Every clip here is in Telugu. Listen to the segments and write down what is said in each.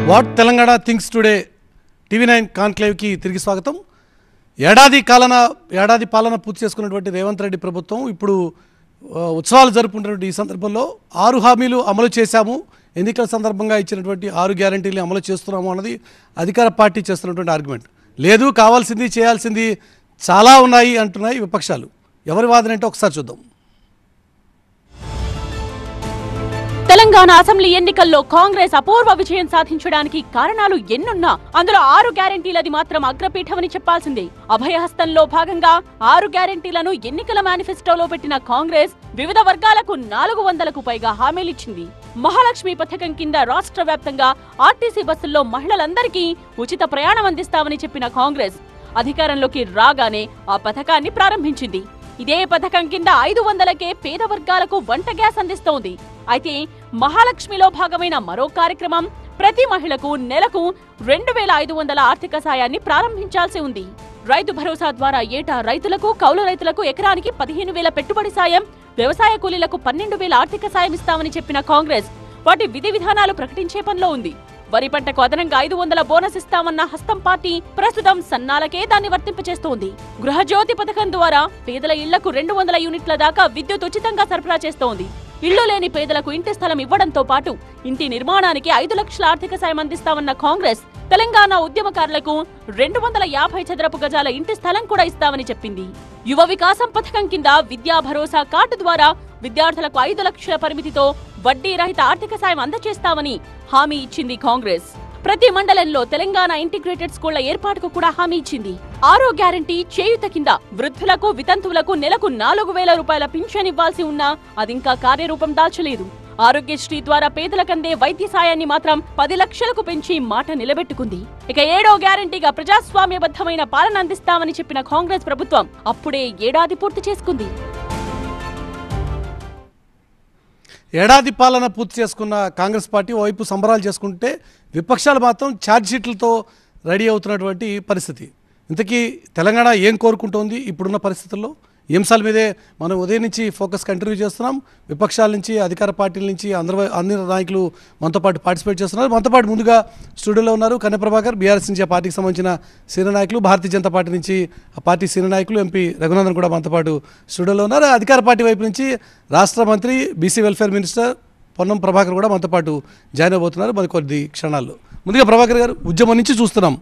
What Telangana things today TV9 కాన్క్లేవ్కి తిరిగి స్వాగతం. ఏడాది పాలన పూర్తి చేసుకున్నటువంటి రేవంత్ రెడ్డి ప్రభుత్వం ఇప్పుడు ఉత్సవాలు జరుపుకుంటున్నటువంటి ఈ సందర్భంలో 6 హామీలు అమలు చేశాము, ఎన్నికల సందర్భంగా ఇచ్చినటువంటి 6 గ్యారంటీలు అమలు చేస్తున్నాము అన్నది అధికార పార్టీ చేస్తున్నటువంటి ఆర్గ్యుమెంట్. లేదు, కావాల్సింది చేయాల్సింది చాలా ఉన్నాయి అంటున్నాయి విపక్షాలు. ఎవరి వాదన అంటే ఒకసారి చూద్దాం. తెలంగాణ అసెంబ్లీ ఎన్నికల్లో కాంగ్రెస్ అపూర్వ విజయం సాధించడానికి కారణాలు ఎన్నున్నా అందులో 6 గ్యారెంటీలది మాత్రం అగ్రపీఠమని చెప్పాల్సిందే. అభయహస్తంలో భాగంగా 6 గ్యారెంటీలను ఎన్నికల మేనిఫెస్టోలో పెట్టిన కాంగ్రెస్ వివిధ వర్గాలకు 400కు పైగా హామీలిచ్చింది. మహాలక్ష్మి పథకం కింద రాష్ట్ర వ్యాప్తంగా ఆర్టీసీ బస్సుల్లో మహిళలందరికీ ఉచిత ప్రయాణం అందిస్తామని చెప్పిన కాంగ్రెస్ అధికారంలోకి రాగానే ఆ పథకాన్ని ప్రారంభించింది. ఇదే పథకం కింద 500కే పేద వర్గాలకు వంట గ్యాస్ అందిస్తోంది. అయితే మహాలక్ష్మిలో భాగమైన మరో కార్యక్రమం ప్రతి మహిళకు నెలకు 2500 ఆర్థిక సాయాన్ని ప్రారంభించాల్సి ఉంది. రైతు భరోసా ద్వారా ఏటా రైతులకు, కౌలు రైతులకు ఎకరానికి 15,000 పెట్టుబడి సాయం, వ్యవసాయ కూలీలకు 12,000 ఆర్థిక సాయం ఇస్తామని చెప్పిన కాంగ్రెస్ వాటి విధి విధానాలు ప్రకటించే పనిలో ఉంది. వరి పంటకు అదనంగా 500 బోనస్ ఇస్తామన్న హస్తం పార్టీ ప్రస్తుతం సన్నాలకే దాన్ని వర్తింపచేస్తోంది. గృహజ్యోతి పథకం ద్వారా పేదల ఇళ్లకు 200 యూనిట్ల దాకా విద్యుత్ ఉచితంగా సరఫరా చేస్తోంది. ఇళ్లు లేని పేదలకు ఇంటి స్థలం ఇవ్వడంతో పాటు ఇంటి నిర్మాణానికి 5 లక్షల ఆర్థిక సాయం అందిస్తామన్న కాంగ్రెస్ తెలంగాణ ఉద్యమకారులకు 250 చదరపు గజాల ఇంటి స్థలం కూడా ఇస్తామని చెప్పింది. యువ వికాసం పథకం కింద విద్యా భరోసా కార్డు ద్వారా విద్యార్థులకు 5 లక్షల పరిమితితో వడ్డీ రహిత ఆర్థిక సాయం అందజేస్తామని హామీ ఇచ్చింది కాంగ్రెస్. ప్రతి మండలంలో తెలంగాణ ఇంటిగ్రేటెడ్ స్కూళ్ల ఏర్పాటుకు కూడా హామీ ఇచ్చింది. 6వ గ్యారంటీ చేయూత కింద వృద్ధులకు, వితంతువులకు నెలకు 4,000 రూపాయల పింఛన్ ఇవ్వాల్సి ఉన్నా అదింకా కార్యరూపం దాల్చలేదు. ఆరోగ్యశ్రీ ద్వారా పేదలకందే వైద్య సాయాన్ని మాత్రం 10 లక్షలకు పెంచి మాట నిలబెట్టుకుంది. ఇక 7వ గ్యారంటీగా ప్రజాస్వామ్యబద్ధమైన పాలన అందిస్తామని చెప్పిన కాంగ్రెస్ ప్రభుత్వం అప్పుడే ఏడాది పూర్తి చేసుకుంది. ఏడాది పాలన పూర్తి చేసుకున్న కాంగ్రెస్ పార్టీ ఓవైపు సంబరాలు చేసుకుంటే విపక్షాలు మాత్రం ఛార్జ్షీట్లతో రెడీ అవుతున్నటువంటి పరిస్థితి. ఇంతకీ తెలంగాణ ఏం కోరుకుంటోంది ఇప్పుడున్న పరిస్థితుల్లో? ఈ అంశాల మీదే మనం ఉదయం నుంచి ఫోకస్ కంటిన్యూ చేస్తున్నాం. విపక్షాల నుంచి, అధికార పార్టీల నుంచి అన్ని నాయకులు మనతో పాటు పార్టిసిపేట్ చేస్తున్నారు. మనతో పాటు ముందుగా స్టూడియోలో ఉన్నారు కన్నె ప్రభాకర్, బీఆర్ఎస్ నుంచి ఆ పార్టీకి సంబంధించిన సీనియర్ నాయకులు, భారతీయ జనతా పార్టీ నుంచి ఆ పార్టీ సీనియర్ నాయకులు ఎంపీ రఘునందన్ కూడా మనతో పాటు స్టూడియోలో ఉన్నారు. అధికార పార్టీ వైపు నుంచి రాష్ట్ర మంత్రి, BC welfare minister Ponnam Prabhakar కూడా మనతో పాటు జాయిన్ అవబోతున్నారు మరి కొద్ది క్షణాల్లో. ముందుగా ప్రభాకర్ గారు, ఉద్యమం నుంచి చూస్తున్నాం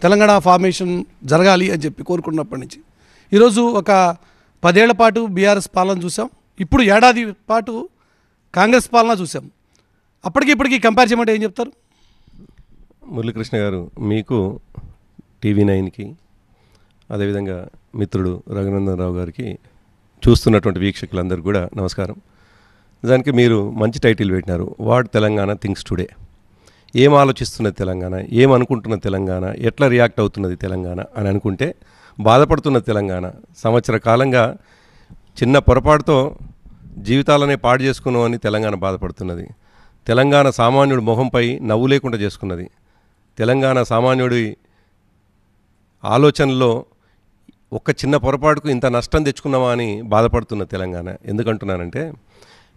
తెలంగాణ ఫార్మేషన్ జరగాలి అని చెప్పి కోరుకున్నప్పటి నుంచి ఈరోజు ఒక 10 ఏళ్ల పాటు బీఆర్ఎస్ పాలన చూసాం, ఇప్పుడు ఏడాది పాటు కాంగ్రెస్ పాలన చూసాం. అప్పటికి ఇప్పటికీ కంపేర్ చేయమంటే ఏం చెప్తారు? మురళీకృష్ణ గారు, మీకు TV9కి అదేవిధంగా మిత్రుడు రఘునందన్ రావు గారికి, చూస్తున్నటువంటి వీక్షకులందరికీ కూడా నమస్కారం. దానికి మీరు మంచి టైటిల్ పెట్టినారు, వాట్ తెలంగాణ థింగ్స్ టుడే. ఏం ఆలోచిస్తున్నది తెలంగాణ, ఏం అనుకుంటున్న తెలంగాణ, ఎట్లా రియాక్ట్ అవుతున్నది తెలంగాణ అని అనుకుంటే బాధపడుతున్న తెలంగాణ. సంవత్సర కాలంగా చిన్న పొరపాటుతో జీవితాలనే పాడు చేసుకున్నామని తెలంగాణ బాధపడుతున్నది. తెలంగాణ సామాన్యుడి మొహంపై నవ్వు లేకుండా చేసుకున్నది. తెలంగాణ సామాన్యుడి ఆలోచనలో ఒక్క చిన్న పొరపాటుకు ఇంత నష్టం తెచ్చుకున్నామా అని బాధపడుతున్న తెలంగాణ. ఎందుకంటున్నానంటే,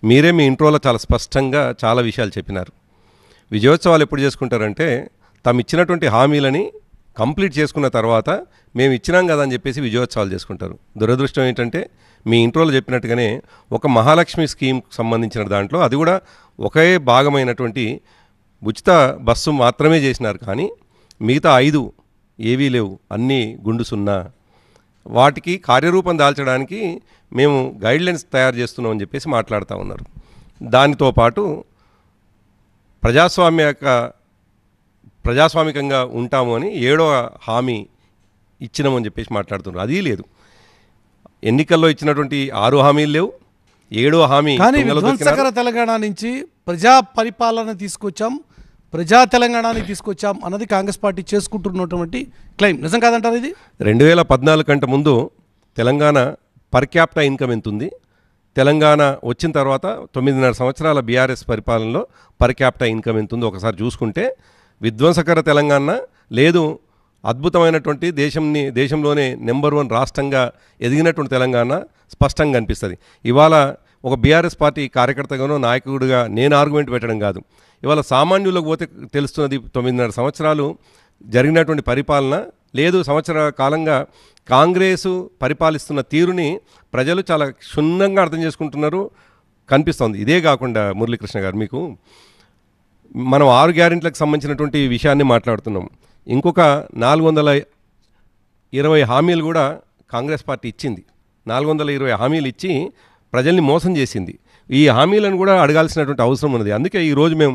మీరే మీ ఇంట్రోలో చాలా స్పష్టంగా చాలా విషయాలు చెప్పినారు. విజయోత్సవాలు ఎప్పుడు చేసుకుంటారంటే తాము ఇచ్చినటువంటి హామీలని కంప్లీట్ చేసుకున్న తర్వాత మేము ఇచ్చినాం కదా అని చెప్పేసి విజయోత్సవాలు చేసుకుంటారు. దురదృష్టం ఏంటంటే, మీ ఇంట్రోలో చెప్పినట్టుగానే ఒక మహాలక్ష్మి స్కీమ్కి సంబంధించిన దాంట్లో అది కూడా ఒకే భాగమైనటువంటి ఉచిత బస్సు మాత్రమే చేసినారు, కానీ మిగతా 5 ఏవీ లేవు, అన్నీ గుండు సున్నా. వాటికి కార్యరూపం దాల్చడానికి మేము గైడ్లైన్స్ తయారు చేస్తున్నామని చెప్పేసి మాట్లాడుతూ ఉన్నారు. దానితో పాటు ప్రజాస్వామికంగా ఉంటాము అని 7వ హామీ ఇచ్చినామని చెప్పేసి మాట్లాడుతున్నారు. అది లేదు. ఎన్నికల్లో ఇచ్చినటువంటి 6 హామీలు లేవు, 7వ హామీ. కానీ విధ్వంసకర తెలంగాణ నుంచి ప్రజా పరిపాలన తీసుకొచ్చాం, ప్రజా తెలంగాణని తీసుకొచ్చాం అన్నది కాంగ్రెస్ పార్టీ చేసుకుంటున్నటువంటి క్లెయిమ్ నిజం కాదంటారు ఇది? 2014 కంటే ముందు తెలంగాణ పర్ క్యాపిటా ఇన్కమ్ ఎంత ఉంది, తెలంగాణ వచ్చిన తర్వాత 9.5 సంవత్సరాల బీఆర్ఎస్ పరిపాలనలో పర్ క్యాపిటా ఇన్కమ్ ఎంత ఉందో ఒకసారి చూసుకుంటే విధ్వంసకర తెలంగాణ లేదు, అద్భుతమైనటువంటి దేశంలోనే నెంబర్ 1 రాష్ట్రంగా ఎదిగినటువంటి తెలంగాణ స్పష్టంగా కనిపిస్తుంది. ఇవాళ ఒక బీఆర్ఎస్ పార్టీ కార్యకర్తగానో నాయకుడిగా నేను ఆర్గ్యుమెంట్ పెట్టడం కాదు. ఇవాళ సామాన్యులకు పోతే తెలుస్తున్నది 9.5 సంవత్సరాలు జరిగినటువంటి పరిపాలన లేదు, సంవత్సర కాలంగా కాంగ్రెసు పరిపాలిస్తున్న తీరుని ప్రజలు చాలా క్షుణ్ణంగా అర్థం చేసుకుంటున్నారు కనిపిస్తోంది. ఇదే కాకుండా మురళీకృష్ణ గారు, మీకు మనం 6 గ్యారెంటీలకు సంబంధించినటువంటి విషయాన్ని మాట్లాడుతున్నాం. ఇంకొక 420 హామీలు కూడా కాంగ్రెస్ పార్టీ ఇచ్చింది. 420 హామీలు ఇచ్చి ప్రజల్ని మోసం చేసింది. ఈ హామీలను కూడా అడగాల్సినటువంటి అవసరం ఉన్నది. అందుకే ఈరోజు మేము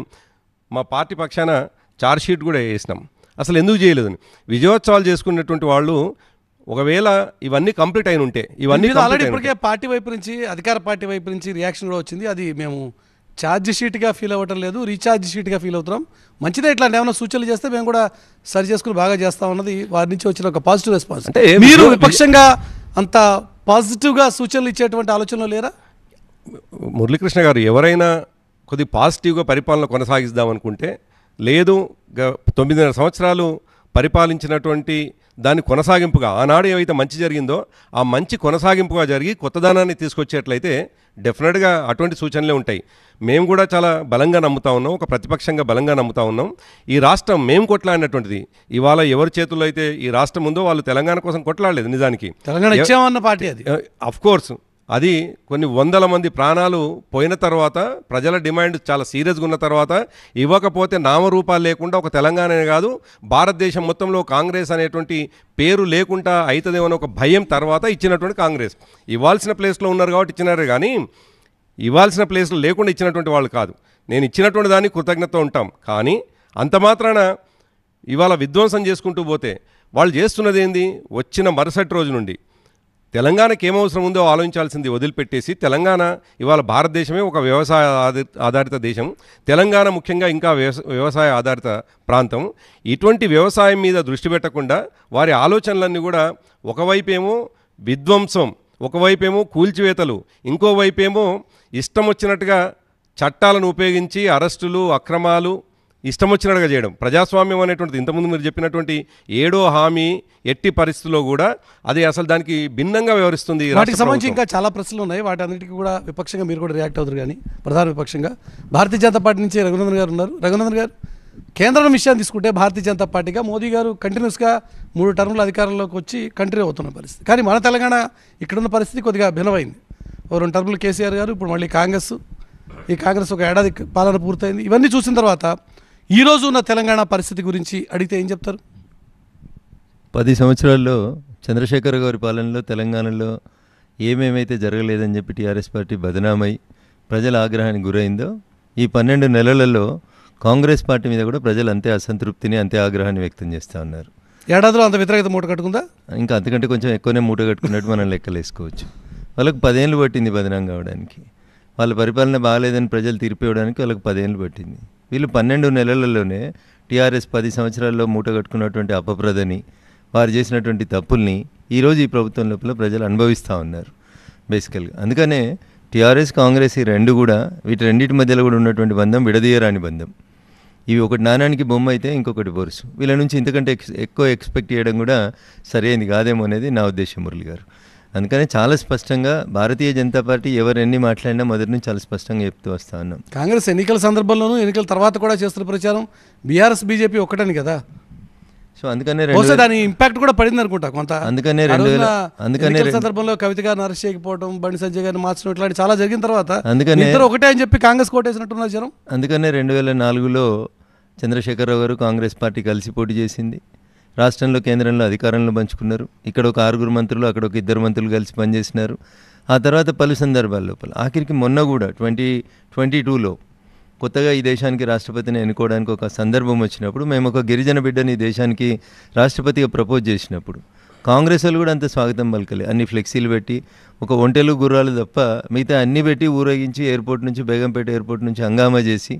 మా పార్టీ పక్షాన ఛార్జ్షీట్ కూడా వేసినాం. అసలు ఎందుకు చేయలేదని, విజయోత్సవాలు చేసుకున్నటువంటి వాళ్ళు ఒకవేళ ఇవన్నీ కంప్లీట్ అయిన ఉంటే, ఇవన్నీ ఆల్రెడీ ఇప్పటికే పార్టీ వైపు నుంచి, అధికార పార్టీ వైపు నుంచి రియాక్షన్ కూడా వచ్చింది. అది మేము ఛార్జ్ షీట్గా ఫీల్ అవ్వటం లేదు, రీఛార్జ్ షీట్గా ఫీల్ అవుతున్నాం. మంచిదే, ఇట్లాంటి ఏమైనా సూచనలు చేస్తే మేము కూడా సరి చేసుకుని బాగా చేస్తాం అన్నది వారి నుంచి వచ్చిన ఒక పాజిటివ్ రెస్పాన్స్. అంటే మీరు విపక్షంగా అంత పాజిటివ్గా సూచనలు ఇచ్చేటువంటి ఆలోచనలు లేరా? మురళీకృష్ణ గారు, ఎవరైనా కొద్ది పాజిటివ్గా పరిపాలన కొనసాగిద్దామనుకుంటే, లేదు 9.5 సంవత్సరాలు పరిపాలించినటువంటి దాని కొనసాగింపుగా ఆనాడు ఏవైతే మంచి జరిగిందో ఆ మంచి కొనసాగింపుగా జరిగి కొత్తదనాన్ని తీసుకొచ్చేట్లయితే డెఫినెట్గా అటువంటి సూచనలే ఉంటాయి. మేము కూడా చాలా బలంగా నమ్ముతా ఉన్నాం, ఒక ప్రతిపక్షంగా బలంగా నమ్ముతా ఉన్నాం. ఈ రాష్ట్రం మేము కొట్లాడినటువంటిది. ఇవాళ ఎవరి చేతుల్లో అయితే ఈ రాష్ట్రం ఉందో వాళ్ళు తెలంగాణ కోసం కొట్లాడలేదు. నిజానికి తెలంగాణ ఇచ్చామన్న పార్టీ అది. అఫ్కోర్స్ అది కొన్ని వందల మంది ప్రాణాలు పోయిన తర్వాత, ప్రజల డిమాండ్ చాలా సీరియస్గా ఉన్న తర్వాత, ఇవ్వకపోతే నామరూపాలు లేకుండా ఒక తెలంగాణనే కాదు భారతదేశం మొత్తంలో కాంగ్రెస్ అనేటువంటి పేరు లేకుండా అవుతుందేమో ఒక భయం తర్వాత ఇచ్చినటువంటి కాంగ్రెస్. ఇవ్వాల్సిన ప్లేస్లో ఉన్నారు కాబట్టి ఇచ్చినారే కానీ ఇవ్వాల్సిన ప్లేస్లో లేకుండా ఇచ్చినటువంటి వాళ్ళు కాదు. నేను ఇచ్చినటువంటి దాన్ని కృతజ్ఞత ఉంటాం. కానీ అంత మాత్రాన ఇవాళ విధ్వంసం చేసుకుంటూ పోతే వాళ్ళు చేస్తున్నది ఏంది? వచ్చిన మరుసటి రోజు నుండి తెలంగాణకి ఏమవసరం ఉందో ఆలోచించాల్సింది వదిలిపెట్టేసి, తెలంగాణ ఇవాళ భారతదేశమే ఒక వ్యవసాయ ఆధారిత దేశం, తెలంగాణ ముఖ్యంగా ఇంకా వ్యవసాయ ఆధారిత ప్రాంతం. ఇటువంటి వ్యవసాయం మీద దృష్టి పెట్టకుండా వారి ఆలోచనలన్నీ కూడా ఒకవైపేమో విధ్వంసం, ఒకవైపేమో కూల్చివేతలు, ఇంకోవైపేమో ఇష్టం వచ్చినట్టుగా చట్టాలను ఉపయోగించి అరెస్టులు, అక్రమాలు ఇష్టం వచ్చినట్టుగా చేయడం. ప్రజాస్వామ్యం అనేటువంటిది ఇంతకుముందు మీరు చెప్పినటువంటి 7వ హామీ ఎట్టి పరిస్థితుల్లో కూడా అది అసలు దానికి భిన్నంగా వ్యవహరిస్తుంది. వాటికి సంబంధించి ఇంకా చాలా ప్రశ్నలు ఉన్నాయి. వాటి అన్నిటికీ కూడా విపక్షంగా మీరు కూడా రియాక్ట్ అవుతారు. కానీ ప్రధాన విపక్షంగా భారతీయ జనతా పార్టీ నుంచి రఘునందన్ గారు ఉన్నారు. రఘునందన్ గారు, కేంద్రం విషయాన్ని తీసుకుంటే భారతీయ జనతా పార్టీగా మోదీ గారు కంటిన్యూస్గా 3 టర్ముల అధికారంలోకి వచ్చి కంటిన్యూ అవుతున్న పరిస్థితి. కానీ మన తెలంగాణ ఇక్కడున్న పరిస్థితి కొద్దిగా భిన్నమైంది. 2 టర్ములు కేసీఆర్ గారు, ఇప్పుడు మళ్ళీ కాంగ్రెస్. ఈ కాంగ్రెస్ ఒక ఏడాది పాలన పూర్తయింది. ఇవన్నీ చూసిన తర్వాత ఈరోజు ఉన్న తెలంగాణ పరిస్థితి గురించి అడిగితే ఏం చెప్తారు? 10 సంవత్సరాల్లో చంద్రశేఖర్ గారి పాలనలో తెలంగాణలో ఏమేమైతే జరగలేదని చెప్పి టీఆర్ఎస్ పార్టీ బదనామై ప్రజల ఆగ్రహానికి గురైందో, ఈ 12 నెలలలో కాంగ్రెస్ పార్టీ మీద కూడా ప్రజలు అంతే అసంతృప్తిని, అంతే ఆగ్రహాన్ని వ్యక్తం చేస్తూ ఉన్నారు. ఏడాదిలో అంత వ్యతిరేకత మూట కట్టుకుందా? ఇంకా అంతకంటే కొంచెం ఎక్కువనే మూట కట్టుకున్నట్టు మనం లెక్కలేసుకోవచ్చు. వాళ్ళకు 10 ఏళ్ళు పట్టింది బదనాం కావడానికి. వాళ్ళ పరిపాలన బాగాలేదని ప్రజలు తీర్పు ఇవ్వడానికి వాళ్ళకి 10 ఏళ్ళు పట్టింది. వీళ్ళు 12 నెలలలోనే టీఆర్ఎస్ 10 సంవత్సరాల్లో మూట కట్టుకున్నటువంటి అపప్రదని, వారు చేసినటువంటి తప్పుల్ని ఈరోజు ఈ ప్రభుత్వం లోపల ప్రజలు అనుభవిస్తూ ఉన్నారు బేసికల్గా. అందుకనే టీఆర్ఎస్, కాంగ్రెస్ ఈ రెండు కూడా, వీటి రెండింటి మధ్యలో కూడా ఉన్నటువంటి బంధం విడదీయరాని బంధం. ఇవి ఒకటి నాణానికి బొమ్మ అయితే ఇంకొకటి బొరుసు. వీళ్ళ నుంచి ఇంతకంటే ఎక్కువ ఎక్స్పెక్ట్ చేయడం కూడా సరైనది కాదేమో అనేది నా ఉద్దేశం మురళి గారు. అందుకనే చాలా స్పష్టంగా భారతీయ జనతా పార్టీ ఎవరు ఎన్ని మాట్లాడినా మొదటి నుంచి చాలా స్పష్టంగా చెప్తూ వస్తా ఉన్నాం. కాంగ్రెస్ ఎన్నికల సందర్భంలోనూ ఎన్నికల తర్వాత కూడా చేస్తున్న ప్రచారం బీఆర్ఎస్ బీజేపీ ఒక్కటని కదా. సో అందుకనే దాని ఇంపాక్ట్ కూడా పడింది అనుకుంటా కొంత. అందుకనే సందర్భంలో కవిత గారిని అరెస్ట్ చేయకపోవడం, బండి సంజయ్ గారిని మార్చడం, ఇట్లాంటి చాలా జరిగిన తర్వాత ఇద్దరు ఒకటే అని చెప్పి కాంగ్రెస్ కోటేసినట్టున్నారు జనం. అందుకనే 2004లో చంద్రశేఖరరావు గారు కాంగ్రెస్ పార్టీ కలిసి పోటీ చేసింది. రాష్ట్రంలో, కేంద్రంలో అధికారంలో పంచుకున్నారు. ఇక్కడ ఒక 6 మంత్రులు, అక్కడ ఒక 2 మంత్రులు కలిసి పనిచేసినారు. ఆ తర్వాత పలు సందర్భాల లోపల ఆఖరికి మొన్న కూడా 2022లో కొత్తగా ఈ దేశానికి రాష్ట్రపతిని ఎన్నుకోవడానికి ఒక సందర్భం వచ్చినప్పుడు, మేము ఒక గిరిజన బిడ్డని ఈ దేశానికి రాష్ట్రపతిగా ప్రపోజ్ చేసినప్పుడు కాంగ్రెస్ వాళ్ళు కూడా అంత స్వాగతం పలకలే. అన్ని ఫ్లెక్సీలు పెట్టి, ఒక ఒంటెలు గుర్రాలు తప్ప మిగతా అన్నీ పెట్టి ఊరేగించి ఎయిర్పోర్ట్ నుంచి, బేగంపేట ఎయిర్పోర్ట్ నుంచి హంగామా చేసి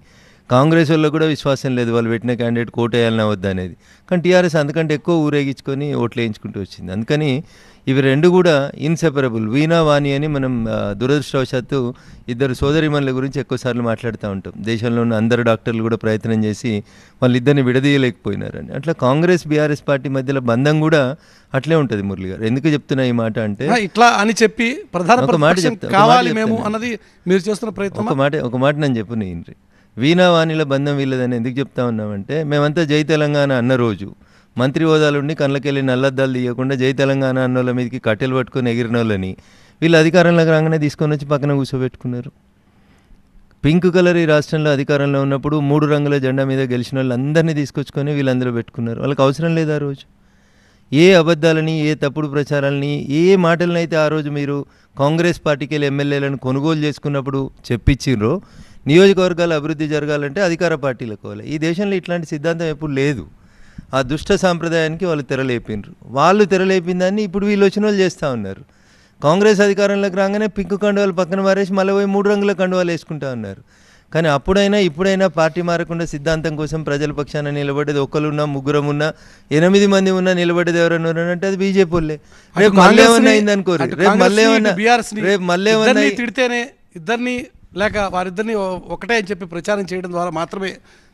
కాంగ్రెస్ వాళ్ళకు కూడా విశ్వాసం లేదు వాళ్ళు పెట్టిన క్యాండిడేట్ కోటేయాలన్నా వద్దా అనేది. కానీ టీఆర్ఎస్ అంతకంటే ఎక్కువ ఊరేగించుకొని ఓట్లు వేయించుకుంటూ వచ్చింది. అందుకని ఇవి రెండు కూడా ఇన్సెపరబుల్. వీణా వాణి అని మనం దురదృష్టవశాత్తు ఇద్దరు సోదరిమణుల గురించి ఎక్కువసార్లు మాట్లాడుతూ ఉంటాం. దేశంలో ఉన్న అందరు డాక్టర్లు కూడా ప్రయత్నం చేసి వాళ్ళిద్దరిని విడదీయలేకపోయినారని. అట్లా కాంగ్రెస్ బీఆర్ఎస్ పార్టీ మధ్యలో బంధం కూడా అట్లే ఉంటుంది. మురళి గారు ఎందుకు చెప్తున్నా ఈ మాట అంటే, ఇట్లా అని చెప్పి ప్రధాన ప్రతిపక్షం కావాలి మేము అన్నది మీరు చేస్తున్న ప్రయత్నం. ఒక మాట నేను చెప్పు నేను వీణా వాణిల బంధం వీళ్ళదని ఎందుకు చెప్తా ఉన్నామంటే, మేమంతా జై తెలంగాణ అన్న రోజు మంత్రి హోదాలుండి కళ్ళకెళ్ళి నల్లద్దాలు తీయకుండా జై తెలంగాణ అన్నోళ్ళ మీదకి కట్టెలు పట్టుకొని ఎగిరిన వాళ్ళని వీళ్ళు అధికారంలోకి రాగానే తీసుకొని వచ్చి పక్కన కూర్చోబెట్టుకున్నారు. పింక్ కలర్ ఈ రాష్ట్రంలో అధికారంలో ఉన్నప్పుడు 3 రంగుల జెండా మీద గెలిచిన వాళ్ళందరినీ తీసుకొచ్చుకొని వీళ్ళందరూ పెట్టుకున్నారు. వాళ్ళకి అవసరం లేదు ఆ రోజు. ఏ అబద్ధాలని, ఏ తప్పుడు ప్రచారాలని, ఏ మాటలను అయితే ఆ రోజు మీరు కాంగ్రెస్ పార్టీకి వెళ్ళి ఎమ్మెల్యేలను కొనుగోలు చేసుకున్నప్పుడు చెప్పించిండ్రో, నియోజకవర్గాల అభివృద్ధి జరగాలంటే అధికార పార్టీలకు పోవాలి. ఈ దేశంలో ఇట్లాంటి సిద్ధాంతం ఎప్పుడు లేదు. ఆ దుష్ట సాంప్రదాయానికి వాళ్ళు తెరలేపినారు. వాళ్ళు తెరలేపిన దాన్ని ఇప్పుడు వీళ్ళు వచ్చిన వాళ్ళు చేస్తూ ఉన్నారు. కాంగ్రెస్ అధికారంలోకి రాగానే పింక్ కండువాలు పక్కన మారేసి మళ్ళీ పోయి 3 రంగుల కండువాలు వేసుకుంటా ఉన్నారు. కానీ అప్పుడైనా ఇప్పుడైనా పార్టీ మారకుండా సిద్ధాంతం కోసం ప్రజల పక్షాన నిలబడేది ఒకరున్నా, ముగ్గురమున్నా, 8 మంది ఉన్నా నిలబడేది ఎవరన్నా అంటే అది బీజేపీ వాళ్ళే. రేపు మళ్ళీ ఏమన్నా అయింది అనుకోరు, రేపు మళ్ళీ ఏమన్నా తిడితేనే ఇద్దరిని లేక వారిద్దరిని ఒకటే అని చెప్పి ప్రచారం చేయడం ద్వారా మాత్రమే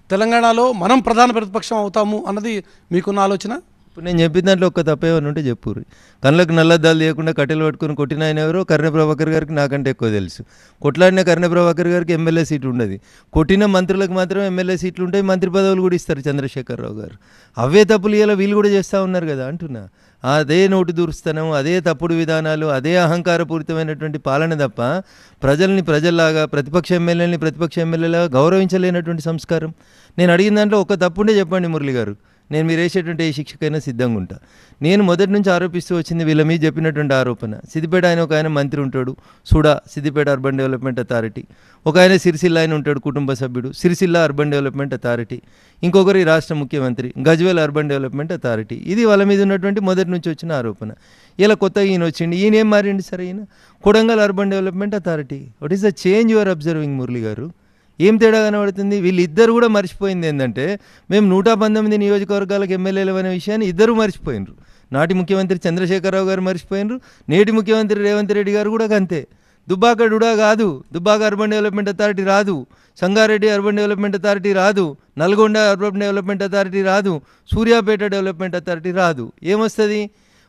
తెలంగాణలో మనం ప్రధాన ప్రతిపక్షం అవుతాము అన్నది మీకున్న ఆలోచన. ఇప్పుడు నేను చెప్పిన దాంట్లో ఒక్క తప్పేమని ఉంటే చెప్పుర్రి. కళ్ళకు నల్లద్దాలు లేకుండా కట్టెలు పట్టుకుని కొట్టిన ఆయన ఎవరో కర్ణ ప్రభాకర్ గారికి నాకంటే ఎక్కువ తెలుసు. కొట్లాడిన కర్ణ ప్రభాకర్ గారికి ఎమ్మెల్యే సీటు ఉండదు. కొట్టిన మంత్రులకు మాత్రం ఎమ్మెల్యే సీట్లు ఉంటాయి, మంత్రి పదవులు కూడా ఇస్తారు చంద్రశేఖరరావు గారు. అవే తప్పులు ఇలా వీళ్ళు కూడా చేస్తూ ఉన్నారు కదా అంటున్నా. అదే నోటు దూరుస్తనం, అదే తప్పుడు విధానాలు, అదే అహంకారపూరితమైనటువంటి పాలన తప్ప ప్రజల్ని ప్రజల్లాగా, ప్రతిపక్ష ఎమ్మెల్యేని ప్రతిపక్ష ఎమ్మెల్యేలాగా గౌరవించలేనటువంటి సంస్కారం. నేను అడిగిన దాంట్లో ఒక తప్పుండే చెప్పండి మురళి గారు, నేను మీరు వేసేటువంటి ఏ శిక్షకైనా సిద్ధంగా ఉంటా. నేను మొదటి నుంచి ఆరోపిస్తూ వచ్చింది వీళ్ళ మీద చెప్పినటువంటి ఆరోపణ. సిద్దిపేట ఒక ఆయన మంత్రి ఉంటాడు, SUDA Siddipet urban development authority. ఒక ఆయన సిరిసిల్ల ఆయన ఉంటాడు, కుటుంబ సభ్యుడు, సిరిసిల్ల అర్బన్ డెవలప్మెంట్ అథారిటీ. ఇంకొకరు ఈ రాష్ట్ర ముఖ్యమంత్రి, గజ్వేల్ అర్బన్ డెవలప్మెంట్ అథారిటీ. ఇది వాళ్ళ మీద ఉన్నటువంటి మొదటి నుంచి వచ్చిన ఆరోపణ. ఇలా కొత్తగా ఈయన వచ్చింది, ఈయన ఏం మారిండి సరే, ఈయన Kodangal urban development authority. What is the change you are observing Murali గారు? ఏం తేడా కనబడుతుంది? వీళ్ళిద్దరు కూడా మర్చిపోయింది ఏంటంటే, మేము 119 నియోజకవర్గాలకు ఎమ్మెల్యేలు అనే విషయాన్ని ఇద్దరు మర్చిపోయినరు. నాటి ముఖ్యమంత్రి చంద్రశేఖరరావు గారు మర్చిపోయినరు, నేటి ముఖ్యమంత్రి రేవంత్ రెడ్డి గారు కూడా అంతే. దుబ్బాక డుడా కాదు, దుబ్బాక అర్బన్ డెవలప్మెంట్ అథారిటీ రాదు, సంగారెడ్డి అర్బన్ డెవలప్మెంట్ అథారిటీ రాదు, నల్గొండ అర్బన్ డెవలప్మెంట్ అథారిటీ రాదు, సూర్యాపేట డెవలప్మెంట్ అథారిటీ రాదు. ఏమొస్తుంది?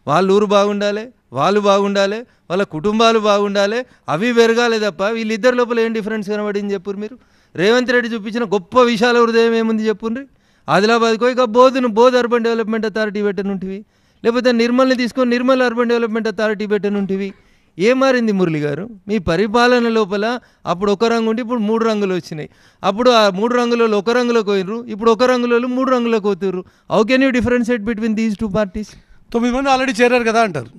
వాళ్ళ ఊరు బాగుండాలి, వాళ్ళు బాగుండాలి, వాళ్ళ కుటుంబాలు బాగుండాలి, అవి పెరగాలి తప్ప వీళ్ళిద్దరి లోపల ఏం డిఫరెన్స్ కనబడింది చెప్పురు మీరు? రేవంత్ రెడ్డి చూపించిన గొప్ప విశాల హృదయం ఏముంది చెప్పుండ్రి? ఆదిలాబాద్కో ఇక బోధ్ అర్బన్ డెవలప్మెంట్ అథారిటీ పెట్టనుంటివి, లేకపోతే నిర్మల్ని తీసుకొని నిర్మల్ అర్బన్ డెవలప్మెంట్ అథారిటీ పెట్టనుంటివి. ఏం మారింది మురళి గారు? మీ పరిపాలన లోపల అప్పుడు ఒక రంగు ఉంటే ఇప్పుడు 3 రంగులు వచ్చినాయి. అప్పుడు ఆ 3 రంగులలో ఒక రంగులోకి పోయినరు, ఇప్పుడు ఒక రంగులలో 3 రంగులకు పోతుర్రు. How can you differentiate between these 2 parties? 9 మంది ఆల్రెడీ చేరారు కదా అంటారు.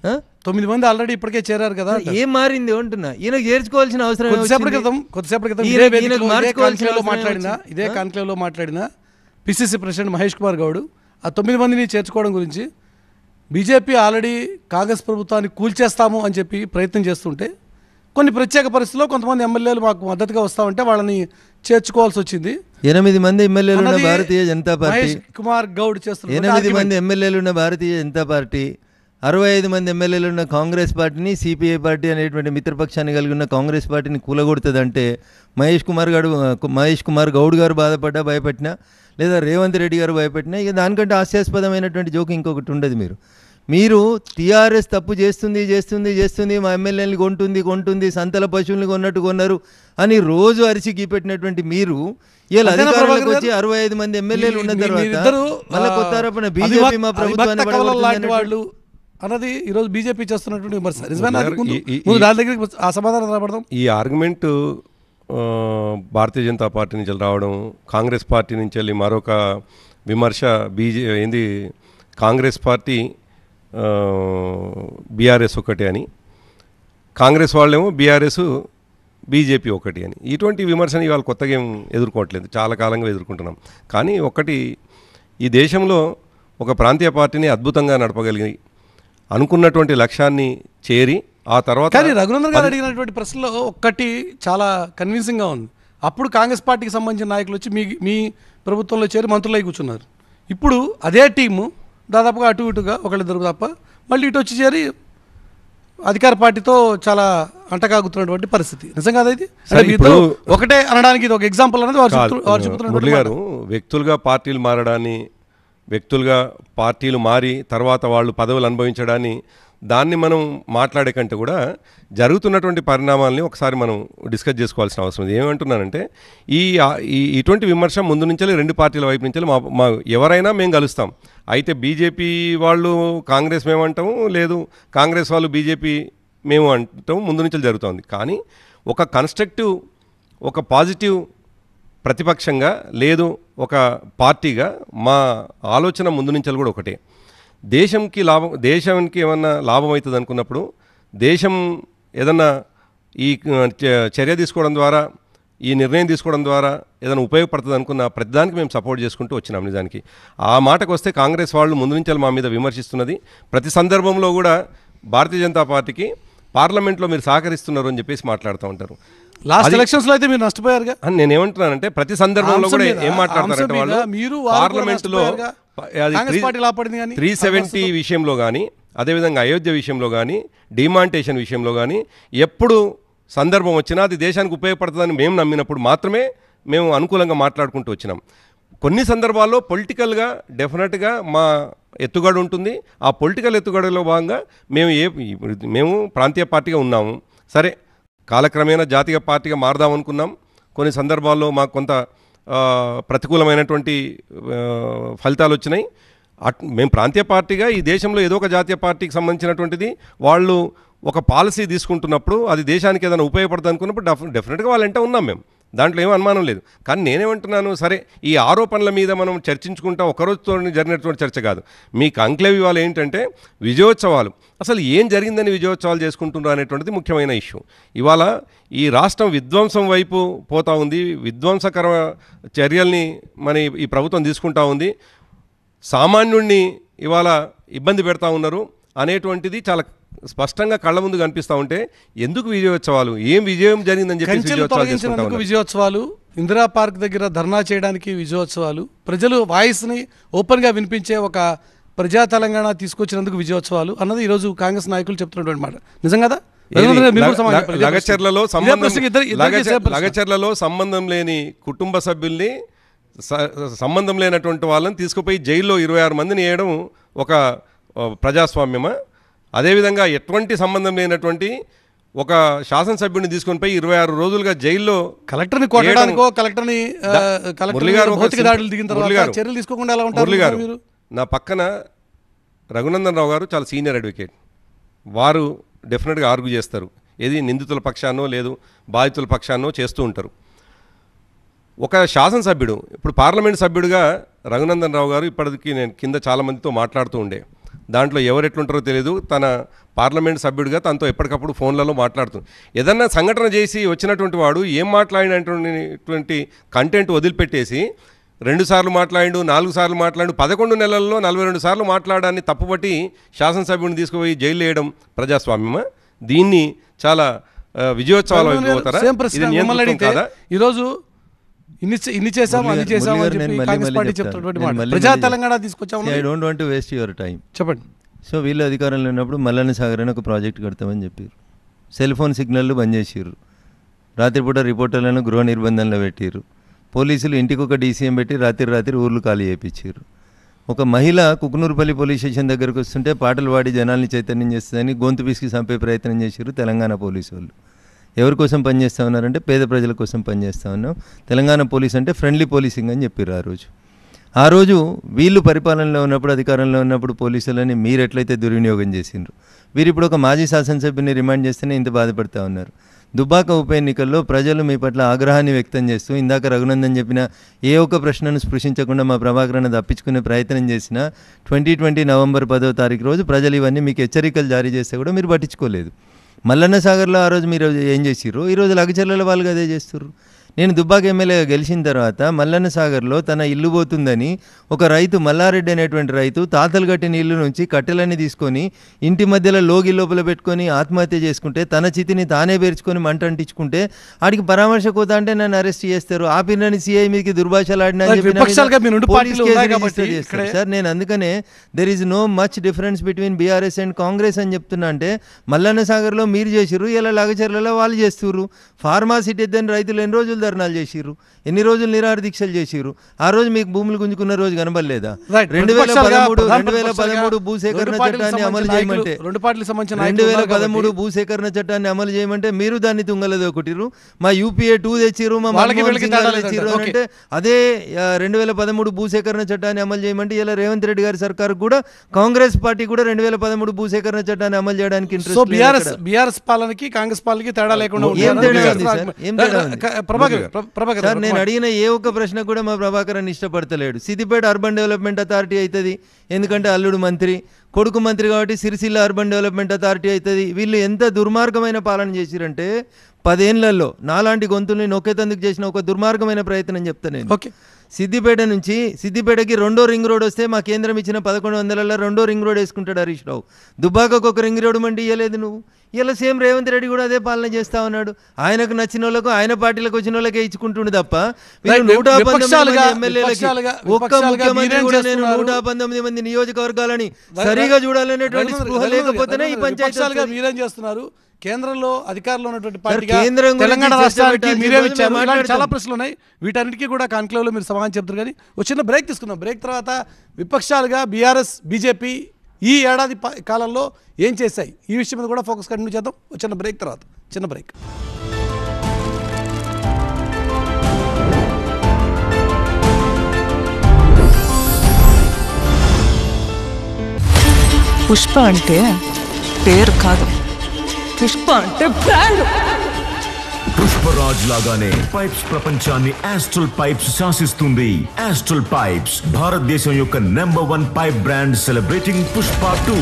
9 మంది ఆల్రెడీ ఇప్పటికే చేరారు కదా. ఏం మారింది అంటున్నా? ఈయనకు చేర్చుకోవాల్సిన అవసరం కొద్దిసేపటి క్రితం ఇదే కాన్క్లేవ్లో మాట్లాడిన పిసిసి ప్రెసిడెంట్ మహేష్ కుమార్ గౌడ్ ఆ 9 మందిని చేర్చుకోవడం గురించి బీజేపీ ఆల్రెడీ కాంగ్రెస్ ప్రభుత్వాన్ని కూల్చేస్తాము అని చెప్పి ప్రయత్నం చేస్తుంటే కొన్ని ప్రత్యేక పరిస్థితుల్లో కొంతమంది ఎమ్మెల్యేలు మాకు మద్దతుగా వస్తామంటే వాళ్ళని చేర్చుకోవాల్సి వచ్చింది. 8 మంది ఎమ్మెల్యేలు ఉన్న భారతీయ జనతా పార్టీ, మహేష్ కుమార్ గౌడ్ చేస్తున్నారు. 8 మంది ఎమ్మెల్యేలు ఉన్న భారతీయ జనతా పార్టీ, 65 మంది ఎమ్మెల్యేలు ఉన్న కాంగ్రెస్ పార్టీని, సిపిఐ పార్టీ అనేటువంటి మిత్రపక్షాన్ని కలిగి ఉన్న కాంగ్రెస్ పార్టీని కూలగొడుతుందంటే మహేష్ కుమార్ గౌడ్ గారు బాధపడ్డా, భయపెట్టినా, లేదా రేవంత్ రెడ్డి గారు భయపెట్టినా, ఇక దానికంటే హాస్యాస్పదమైనటువంటి జోక్ ఇంకొకటి ఉండదు. మీరు టీఆర్ఎస్ తప్పు చేస్తుంది, మా ఎమ్మెల్యేని కొంటుంది, సంతల పశువుల్ని కొన్నట్టు కొన్నారు అని రోజు అరిచి గీపెట్టినటువంటి మీరు ఇలా అధికారంలోకి వచ్చి 65 మంది ఎమ్మెల్యేలు ఉన్న తర్వాత మళ్ళీ కొత్త ఆరోపణ బీజేపీ మా ప్రభుత్వాన్ని వాళ్ళు అన్నది ఈరోజు బీజేపీ చేస్తున్నటువంటి విమర్శ. ఆ సమాధానం రాబడదాం. ఈ ఆర్గ్యుమెంట్ భారతీయ జనతా పార్టీ నుంచి రావడం, కాంగ్రెస్ పార్టీ నుంచి వెళ్ళి మరొక విమర్శ కాంగ్రెస్ పార్టీ బీఆర్ఎస్ ఒకటి అని, కాంగ్రెస్ వాళ్ళేమో బీఆర్ఎస్ బీజేపీ ఒకటి అని. ఇటువంటి విమర్శని ఇవాళ కొత్తగా ఏం ఎదుర్కోవట్లేదు, చాలా కాలంగా ఎదుర్కొంటున్నాం. కానీ ఒకటి, ఈ దేశంలో ఒక ప్రాంతీయ పార్టీని అద్భుతంగా నడపగలిగి అనుకున్నటువంటి లక్ష్యాన్ని చేరి ఆ తర్వాత కానీ రఘునందన్ గారు అడిగినటువంటి ప్రశ్నలో ఒక్కటి చాలా కన్విన్సింగ్గా ఉంది. అప్పుడు కాంగ్రెస్ పార్టీకి సంబంధించిన నాయకులు వచ్చి మీ ప్రభుత్వంలో చేరి మంత్రులై కూర్చున్నారు. ఇప్పుడు అదే టీము దాదాపుగా అటు ఇటుగా ఒకళ్ళిద్దరు తప్ప మళ్ళీ ఇటు వచ్చి చేరి అధికార పార్టీతో చాలా అంటకాగుతున్నటువంటి పరిస్థితి. నిజంగా అదైతే ఒకటే అనడానికి ఇది ఒక ఎగ్జాంపుల్ అనేది వారు చెబుతున్నారు. మురళి గారు, వ్యక్తులుగా పార్టీలు మారడాన్ని, వ్యక్తులుగా పార్టీలు మారి తర్వాత వాళ్ళు పదవులు అనుభవించడాన్ని, దాన్ని మనం మాట్లాడే కంటే కూడా జరుగుతున్నటువంటి పరిణామాలని ఒకసారి మనం డిస్కస్ చేసుకోవాల్సిన అవసరం ఉంది. ఏమంటున్నానంటే ఇటువంటి విమర్శ ముందు నుంచే రెండు పార్టీల వైపు నుంచి మా ఎవరైనా మేము కలుస్తాం. అయితే బీజేపీ వాళ్ళు కాంగ్రెస్ మేమంటాము, లేదు కాంగ్రెస్ వాళ్ళు బీజేపీ మేము అంటాము, ముందు నుంచి జరుగుతుంది. కానీ ఒక కన్స్ట్రక్టివ్, ఒక పాజిటివ్ ప్రతిపక్షంగా, లేదు ఒక పార్టీగా మా ఆలోచన ముందు నుంచి కూడా ఒకటే. దేశానికి ఏమన్నా లాభం అవుతుంది అనుకున్నప్పుడు, దేశం ఏదన్నా ఈ చర్య తీసుకోవడం ద్వారా, ఈ నిర్ణయం తీసుకోవడం ద్వారా ఏదైనా ఉపయోగపడుతుంది అనుకున్న ప్రతిదానికి మేము సపోర్ట్ చేసుకుంటూ వచ్చినాం. నిజానికి ఆ మాటకు వస్తే కాంగ్రెస్ వాళ్ళు ముందు నుంచి మా మీద విమర్శిస్తున్నది. ప్రతి సందర్భంలో కూడా భారతీయ జనతా పార్టీకి పార్లమెంట్లో మీరు సహకరిస్తున్నారు అని చెప్పేసి మాట్లాడుతూ ఉంటారు. లాస్ట్ ఎలక్షన్స్లో అయితే మీరు నష్టపోయారుగా. నేనేమంటున్నానంటే ప్రతి సందర్భంలో కూడా ఏం మాట్లాడతారంటే వాళ్ళు పార్లమెంటులో 370 విషయంలో కానీ, అదేవిధంగా అయోధ్య విషయంలో కానీ, డిమాంటేషన్ విషయంలో కానీ ఎప్పుడు సందర్భం వచ్చినా అది దేశానికి ఉపయోగపడుతుందని మేము నమ్మినప్పుడు మాత్రమే మేము అనుకూలంగా మాట్లాడుకుంటూ వచ్చినాం. కొన్ని సందర్భాల్లో పొలిటికల్గా డెఫినెట్గా మా ఎత్తుగడ ఉంటుంది. ఆ పొలిటికల్ ఎత్తుగడలో భాగంగా మేము ప్రాంతీయ పార్టీగా ఉన్నాము. సరే, కాలక్రమేణా జాతీయ పార్టీగా మారదామనుకున్నాం. కొన్ని సందర్భాల్లో మాకు కొంత ప్రతికూలమైనటువంటి ఫలితాలు వచ్చినాయి. మేము ప్రాంతీయ పార్టీగా ఈ దేశంలో ఏదో ఒక జాతీయ పార్టీకి సంబంధించినటువంటిది వాళ్ళు ఒక పాలసీ తీసుకుంటున్నప్పుడు అది దేశానికి ఏదైనా ఉపయోగపడుతుంది అనుకున్నప్పుడు డెఫినెట్గా వాళ్ళంటే ఉన్నాం మేము. దాంట్లో ఏం అనుమానం లేదు. కానీ నేనేమంటున్నాను, సరే ఈ ఆరోపణల మీద మనం చర్చించుకుంటా ఒకరోజుతో జరిగినటువంటి చర్చ కాదు. మీ కాంక్లేవ్ ఇవాళ ఏంటంటే విజయోత్సవాలు, అసలు ఏం జరిగిందని విజయోత్సవాలు చేసుకుంటున్నారు అనేటువంటిది ముఖ్యమైన ఇష్యూ. ఇవాళ ఈ రాష్ట్రం విధ్వంసం వైపు పోతూ ఉంది. విధ్వంసకర చర్యల్ని ఈ ప్రభుత్వం తీసుకుంటా ఉంది. సామాన్యుడిని ఇవాళ ఇబ్బంది పెడతా ఉన్నారు అనేటువంటిది చాలా స్పష్టంగా కళ్ళ ముందు కనిపిస్తూ ఉంటే ఎందుకు విజయోత్సవాలు, ఏం విజయం జరిగిందని చెప్పి విజయోత్సవాలు, ఇందిరా పార్క్ దగ్గర ధర్నా చేయడానికి విజయోత్సవాలు, ప్రజలు వాయిస్ని ఓపెన్గా వినిపించే ఒక ప్రజా తెలంగాణ తీసుకొచ్చినందుకు విజయోత్సవాలు అన్నది ఈరోజు కాంగ్రెస్ నాయకులు చెప్తున్నటువంటి మాట. నిజం కదా? లగచర్లలో సంబంధం లేని కుటుంబ సభ్యుల్ని, సంబంధం లేనటువంటి వాళ్ళని తీసుకుపోయి జైల్లో 26 మందిని వేయడం ఒక ప్రజాస్వామ్యమా? అదేవిధంగా ఎటువంటి సంబంధం లేనటువంటి ఒక శాసనసభ్యుడిని తీసుకొని పోయి 26 రోజులుగా జైల్లో కలెక్టర్ని కొట్టడానికో, కలెక్టర్ని దాడులు దిగిన తర్వాత చర్యలు తీసుకోకుండా ఎలా ఉంటారు? నా పక్కన రఘునందన్ రావు గారు చాలా సీనియర్ అడ్వకేట్. వారు డెఫినెట్గా ఆర్గ్యూ చేస్తారు. ఏది నిందితుల పక్షాన్నో లేదు బాధితుల పక్షాన్నో చేస్తూ ఉంటారు. ఒక శాసనసభ్యుడు, ఇప్పుడు పార్లమెంట్ సభ్యుడిగా రఘునందన్ రావు గారు ఇప్పటికీ నేను కింద చాలామందితో మాట్లాడుతూ ఉండే, దాంట్లో ఎవరు ఎట్లుంటారో తెలియదు, తన పార్లమెంట్ సభ్యుడిగా తనతో ఎప్పటికప్పుడు ఫోన్లలో మాట్లాడుతుంది. ఏదన్నా సంఘటన చేసి వచ్చినటువంటి వాడు ఏం మాట్లాడినటువంటి కంటెంట్ వదిలిపెట్టేసి 2 సార్లు మాట్లాడు, 4 సార్లు మాట్లాడు, 11 నెలల్లో 42 సార్లు మాట్లాడాన్ని తప్పుపట్టి శాసనసభ్యుడిని తీసుకుపోయి జైలు వేయడం ప్రజాస్వామ్యమా? దీన్ని చాలా విజయోత్సవాలు అయిపోతారా? ఈరోజు ఇన్ని చేసాము అన్ని చేసాము అని చెప్పి కాంగ్రెస్ పార్టీ చెప్తున్నటువంటి మాట, ప్రజా తెలంగాణ తీసుకొచ్చాము. I don't want to waste your time. చెప్పండి. సో వీళ్ళు అధికారంలో ఉన్నప్పుడు మల్లన్న సాగర్ అని ఒక ప్రాజెక్ట్ కడతామని చెప్పారు. సెల్ ఫోన్ సిగ్నల్లు బంద్ చేసిర్రు. రాత్రిపూట రిపోర్టర్లను గృహ నిర్బంధంలో పెట్టిర్రు. పోలీసులు ఇంటికి ఒక డీసీఎం పెట్టి రాత్రి ఊర్లు ఖాళీ చేయించారు. ఒక మహిళ కుకునూరుపల్లి పోలీస్ స్టేషన్ దగ్గరకు వస్తుంటే పాటలు పాడి జనాల్ని చైతన్యం చేస్తుందని గొంతు పిసికి చంపే ప్రయత్నం చేశారు తెలంగాణ పోలీసు వాళ్ళు. ఎవరి కోసం పనిచేస్తూ ఉన్నారంటే పేద ప్రజల కోసం పనిచేస్తూ ఉన్నాం. తెలంగాణ పోలీస్ అంటే ఫ్రెండ్లీ పోలీసింగ్ అని చెప్పారు ఆ రోజు. వీళ్ళు పరిపాలనలో ఉన్నప్పుడు, అధికారంలో ఉన్నప్పుడు పోలీసులని మీరు ఎట్లయితే దుర్వినియోగం చేసిండ్రు, వీరు ఇప్పుడు ఒక మాజీ శాసనసభ్యుని రిమాండ్ చేస్తేనే ఇంత బాధపడుతూ ఉన్నారు. దుబ్బాక ఉప ఎన్నికల్లో ప్రజలు మీ పట్ల ఆగ్రహాన్ని వ్యక్తం చేస్తూ ఇందాక రఘునందన్ చెప్పిన ఏ ఒక్క ప్రశ్నను స్పృశించకుండా మా ప్రభాకరను తప్పించుకునే ప్రయత్నం చేసిన 2020 నవంబర్ 10వ తారీఖు రోజు ప్రజలు ఇవన్నీ మీకు హెచ్చరికలు జారీ చేస్తే కూడా మీరు పట్టించుకోలేదు. మల్లన్న సాగర్లో ఆ రోజు మీరు ఏం చేసిర్రు, ఈరోజు లగచర్లలో వాళ్ళు అదే చేస్తుర్రు. నేను దుబ్బాక ఎమ్మెల్యేగా గెలిచిన తర్వాత మల్లన్న సాగర్లో తన ఇల్లు పోతుందని ఒక రైతు మల్లారెడ్డి అనేటువంటి రైతు తాతలు కట్టిన ఇల్లు నుంచి కట్టెలన్నీ తీసుకొని ఇంటి మధ్యలో లోగి లోపల పెట్టుకొని ఆత్మహత్య చేసుకుంటే తన చితిని తానే పేర్చుకొని మంట అంటించుకుంటే ఆడికి పరామర్శ కోతా అంటే నన్ను అరెస్ట్ చేస్తారు. ఆపినని సిఐ మీదకి దుర్భాషలాడినా సార్. నేను అందుకనే there is no much difference between BRS and Congress అని చెప్తున్నా. అంటే మల్లన్న సాగర్లో మీరు చేసిర్రు, ఇలా లగచర్లలో వాళ్ళు చేస్తుర్రు. ఫార్మాసిటీ ఎద్దని రైతులు ఎన్ని రోజులు ధర్నాలు చేసిర్రు, ఎన్ని రోజులు నిరాహార దీక్షలు చేసిర్రు. ఆ రోజు మీకు భూములు గుంజుకున్న రోజు కనబడలేదా? 2013 భూసేకరణ చట్టాన్ని అమలు చేయమంటే 2013 భూసేకరణ చట్టాన్ని అమలు చేయమంటే మీరు దాన్ని తుంగలదో కొట్టిర్రు. మా యూపీఏ 2 తెచ్చిర్రు, మా తెచ్చిర్రు అంటే అదే 2013 భూసేకరణ చట్టాన్ని అమలు చేయమంటే ఇలా రేవంత్ రెడ్డి గారి సర్కార్ కూడా కాంగ్రెస్ పార్టీ కూడా 2013 భూసేకరణ చట్టాన్ని అమలు చేయడానికి ఇంట్రెస్ట్. బీఆర్ఎస్ పాలనకి కాంగ్రెస్ పాలనకి తేడా లేకుండా నేను అడిగిన ఏ ఒక్క ప్రశ్న కూడా మా ప్రభాకర్ అని ఇష్టపడతలేడు. సిద్దిపేట అర్బన్ డెవలప్మెంట్ అథారిటీ అవుతుంది ఎందుకంటే అల్లుడు మంత్రి, కొడుకు మంత్రి కాబట్టి సిరిసిల్ల అర్బన్ డెవలప్మెంట్ అథారిటీ అవుతుంది. వీళ్ళు ఎంత దుర్మార్గమైన పాలన చేసిరంటే 10 ఏళ్లలో నాలాంటి గొంతుల్ని నొక్కేతందుకు చేసిన ఒక దుర్మార్గమైన ప్రయత్నం చెప్తాను నేను. సిద్దిపేట నుంచి సిద్దిపేటకి 2వ రింగ్ రోడ్ వస్తే మా కేంద్రం ఇచ్చిన 1100లలో 2వ రింగ్ రోడ్ వేసుకుంటాడు హరీష్ రావు. దుబ్బాకకు ఒక రింగ్ రోడ్ మండి ఇవ్వలేదు నువ్వు. ఇలా సేమ్ రేవంత్ రెడ్డి కూడా అదే పాలన చేస్తా ఉన్నాడు. ఆయనకు నచ్చిన వాళ్ళకు ఆయన పార్టీలకు వచ్చిన వాళ్ళకే ఇచ్చుకుంటుండే తప్ప 119 ఎమ్మెల్యేలకి ఒక్క ముఖ్యమంత్రి కూడా నేను 119 మంది నియోజకవర్గాలని సరిగా చూడాలనేటువంటి స్పృహ లేకపోతేనే ఈ పంచాయతీలుగా మీరేం చేస్తున్నారు? కేంద్రంలో అధికారంలో ఉన్నటువంటి పార్టీగా తెలంగాణ రాష్ట్రానికి మీరే ఇచ్చారు. చాలా ప్రశ్నలు ఉన్నాయి, వీటన్నిటికీ కూడా కాన్క్లేవ్ లో మీరు సమాధానం చెప్తారు. కానీ చిన్న బ్రేక్ తీసుకుందాం. బ్రేక్ తర్వాత విపక్షాలుగా బీఆర్ఎస్ బీజేపీ ఈ ఏడాది కాలంలో ఏం చేశాయి ఈ విషయం మీద కూడా ఫోకస్ కంటిన్యూ చేద్దాం. చిన్న బ్రేక్ తర్వాత చిన్న బ్రేక్. పుష్ప అంటే పేరు కాదు, పుష్ప అంటే బ్రాండ్. పుష్పరాజ్ లాగానే పైప్స్ ప్రపంచాన్ని ఆస్ట్రల్ పైప్స్ శాసిస్తుంది. ఆస్ట్రల్ పైప్స్ భారతదేశం యొక్క #1 pipe brand, celebrating Pushpa 2.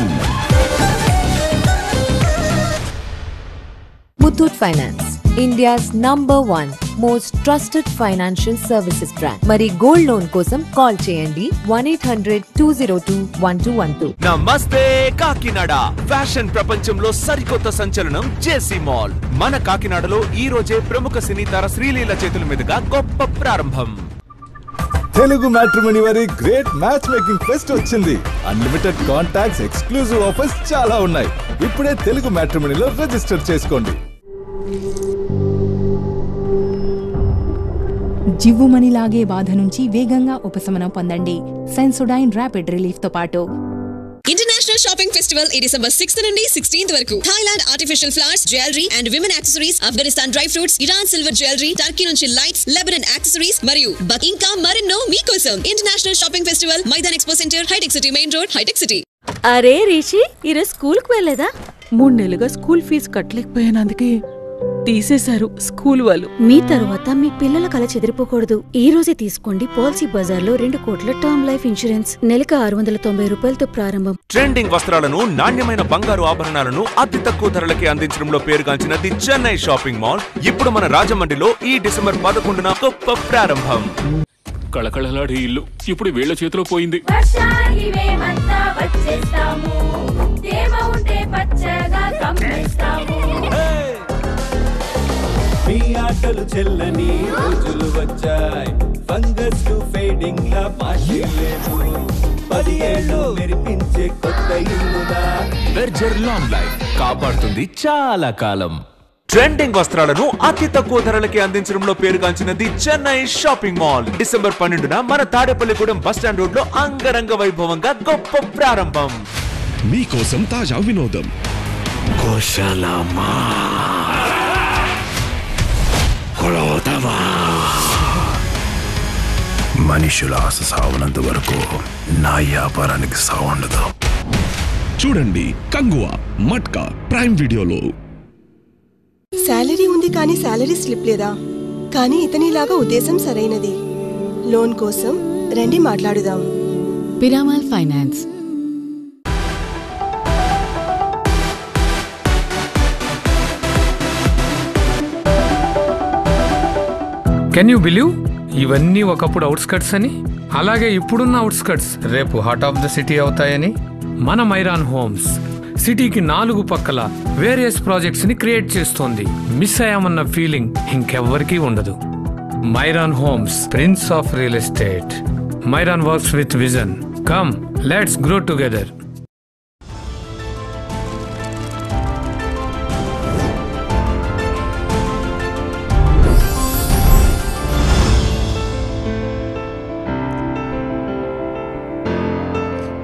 Muthoot Finance, India's #1 most trusted financial services brand. మరి గోల్డ్ లోన్ కోసం కాల్ చేయండి 1-800-202-1212. నమస్తే కాకినాడ. ఫ్యాషన్ ప్రపంచంలో సరికొత్త సంచలనం జేసీ మాల్. మన కాకినాడలో ఈ రోజే ప్రముఖ సినీ తార శ్రీలీల చేతుల మీదుగా గొప్ప ప్రారంభం. తెలుగు మ్యాట్రిమోనీ వారి గ్రేట్ మ్యాచ్ మేకింగ్ ఫెస్ట్ వచ్చింది. అన్లిమిటెడ్ కాంటాక్ట్స్, ఎక్స్క్లూజివ్ ఆఫర్స్ చాలా ఉన్నాయి. ఇప్పుడే తెలుగు మ్యాట్రిమోనీలో రిజిస్టర్ చేసుకోండి. జివ్వుమణిలాగే బాధ నుంచి వేగంగా ఉపశమనం పొందండి సెన్సోడైన్ ర్యాపిడ్ రిలీఫ్ తో పాటు. ఇంటర్నేషనల్ షాపింగ్ ఫెస్టివల్ ఈ డిసెంబర్ 6 నుండి 16 వరకు. Thailand artificial flowers, jewellery and women accessories, Afghanistan dry fruits, Iran silver jewellery, Turkey నుంచి లైట్స్, లెబనన్ యాక్సెసరీస్ మరియు ఇంకా మరెన్నో మీకోసం. International shopping festival, Maidan expo centre, Hitech City main road, Hitech City. అరే రిషి, ఈరోజు స్కూల్ కు వెళ్ళలేదా? 3 నెలలుగా స్కూల్ ఫీజు కట్టలేకపోయాను, అందుకే తీసేశారు స్కూల్ వాళ్ళు. మీ తర్వాత మీ పిల్లల కల చెదిరిపోకూడదు. ఈ రోజే తీసుకోండి పాలసీ బజార్ లో 2 కోట్ల టర్మ్ లైఫ్ ఇన్సూరెన్స్. నెలకు 690 రూపాయలతో ప్రారంభం. ట్రెండింగ్ వస్త్రాలను, నాణ్యమైన బంగారు ఆభరణాలను అతి తక్కువ ధరలకి అందించడంలో పేరుగాంచిన ది చెన్నై షాపింగ్ మాల్ ఇప్పుడు మన రాజమండ్రిలో ఈ డిసెంబర్ 11న గొప్ప ప్రారంభం. కళకళలాడే ఇల్లు ఇప్పుడు వీళ్ళ చేతిలో పోయింది. మీ ఆటలు చెల్లని రోజులు వచ్చాయి. ఫంగస్ ఫేడింగ్ లా పాషే లేదు. 10 ఏళ్ళు మెరిపించే కొత్త ఇల్లుదా. బెర్జర్ లాంగ్ లైఫ్ కాపాడుతుంది చాలా కాలం. ట్రెండింగ్ వస్త్రాలను అతి తక్కువ ధరలకి అందించడంలో పేరుగాంచినది చెన్నై షాపింగ్ మాల్. డిసెంబర్ 12న మన తాడేపల్లిగూడెం బస్టాండ్ రోడ్ లో అంగరంగ వైభవంగా గొప్ప ప్రారంభం. మీకోసం తాజా వినోదం. మనుషుల ఆశ సావనంత వరకు నా వ్యాపారానికి సావుండదు. చూడండి కంగువా మట్కా ప్రైమ్ వీడియోలో. శాలరీ ఉంది కానీ శాలరీ స్లిప్ లేదా? కానీ ఇతనిలాగా ఉద్దేశం సరైనది. లోన్ కోసం రండి మాట్లాడుదాం. Piramal finance. Can you believe ఇవన్నీ ఒకప్పుడు అవుట్స్కట్స్ అని, అలాగే ఇప్పుడున్న అవుట్స్కట్స్ రేపు హార్ట్ ఆఫ్ ద సిటీ అవుతాయని. మన మైరాన్ హోమ్స్ సిటీకి 4 పక్కల వేరియస్ ప్రాజెక్ట్స్ ని క్రియేట్ చేస్తోంది. మిస్ అయ్యామన్న ఫీలింగ్ ఇంకెవ్వరికీ ఉండదు. మైరాన్ homes, prince of real estate. మైరాన్ works with vision. Come, let's grow together.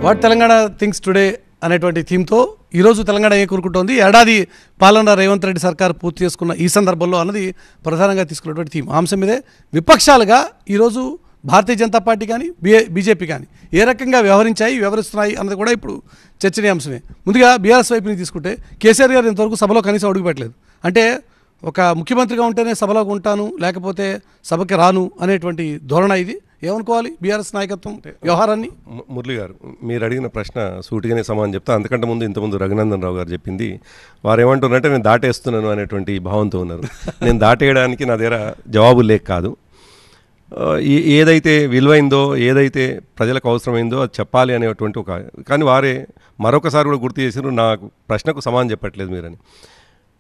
What Telangana things today అనేటువంటి థీమ్తో ఈరోజు తెలంగాణ ఏం కోరుకుంటోంది, ఏడాది పాలన రేవంత్ రెడ్డి సర్కార్ పూర్తి చేసుకున్న ఈ సందర్భంలో అన్నది ప్రధానంగా తీసుకున్నటువంటి థీమ్. అంశం మీదే విపక్షాలుగా ఈరోజు భారతీయ జనతా పార్టీ కానీ బీజేపీ కానీ ఏ రకంగా వ్యవహరిస్తున్నాయి అన్నది కూడా ఇప్పుడు చర్చనీయాంశమే. ముందుగా బీఆర్ఎస్ వైపుని తీసుకుంటే కేసీఆర్ గారు ఇంతవరకు సభలో కనీసం అడుగుపెట్టలేదు. అంటే ఒక ముఖ్యమంత్రిగా ఉంటేనే సభలోకి ఉంటాను, లేకపోతే సభకి రాను అనేటువంటి ధోరణ. ఇది ఏమనుకోవాలి బీఆర్ఎస్ నాయకత్వం వ్యవహారాన్ని? మురళి గారు, మీరు అడిగిన ప్రశ్న సూటిగానే సమాధానం చెప్తా. అంతకంటే ఇంతకుముందు రఘునందన్ రావు గారు చెప్పింది, వారు ఏమంటున్నారంటే నేను దాటేస్తున్నాను అనేటువంటి భావంతో ఉన్నారు. నేను దాటేయడానికి నా దగ్గర జవాబు లేక కాదు. ఏదైతే విలువైందో, ఏదైతే ప్రజలకు అవసరమైందో అది చెప్పాలి అనేటువంటి కానీ వారే మరొకసారి కూడా గుర్తు చేశారు, నాకు ప్రశ్నకు సమాధానం చెప్పట్లేదు మీరని.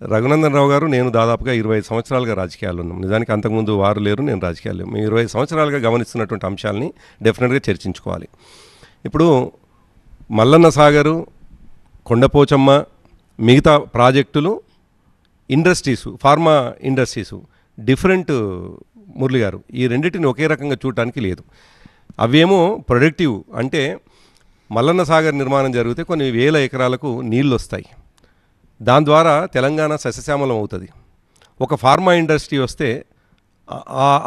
రఘునందన్ రావు గారు, నేను దాదాపుగా 25 సంవత్సరాలుగా రాజకీయాలు ఉన్నాం. నిజానికి అంతకుముందు వారు లేరు, నేను రాజకీయాలు లేవు. మేము 25 సంవత్సరాలుగా గమనిస్తున్నటువంటి అంశాలని డెఫినెట్గా చర్చించుకోవాలి. ఇప్పుడు మల్లన్న సాగరు, కొండపోచమ్మ, మిగతా ప్రాజెక్టులు, industries, pharma industries different Murali గారు. ఈ రెండింటిని ఒకే రకంగా చూడటానికి లేదు. అవేమో ప్రొడక్టివ్, అంటే మల్లన్న సాగర్ నిర్మాణం జరిగితే కొన్ని వేల ఎకరాలకు నీళ్ళు వస్తాయి, దాని ద్వారా తెలంగాణ సస్యశ్యామలం అవుతుంది. ఒక ఫార్మా ఇండస్ట్రీ వస్తే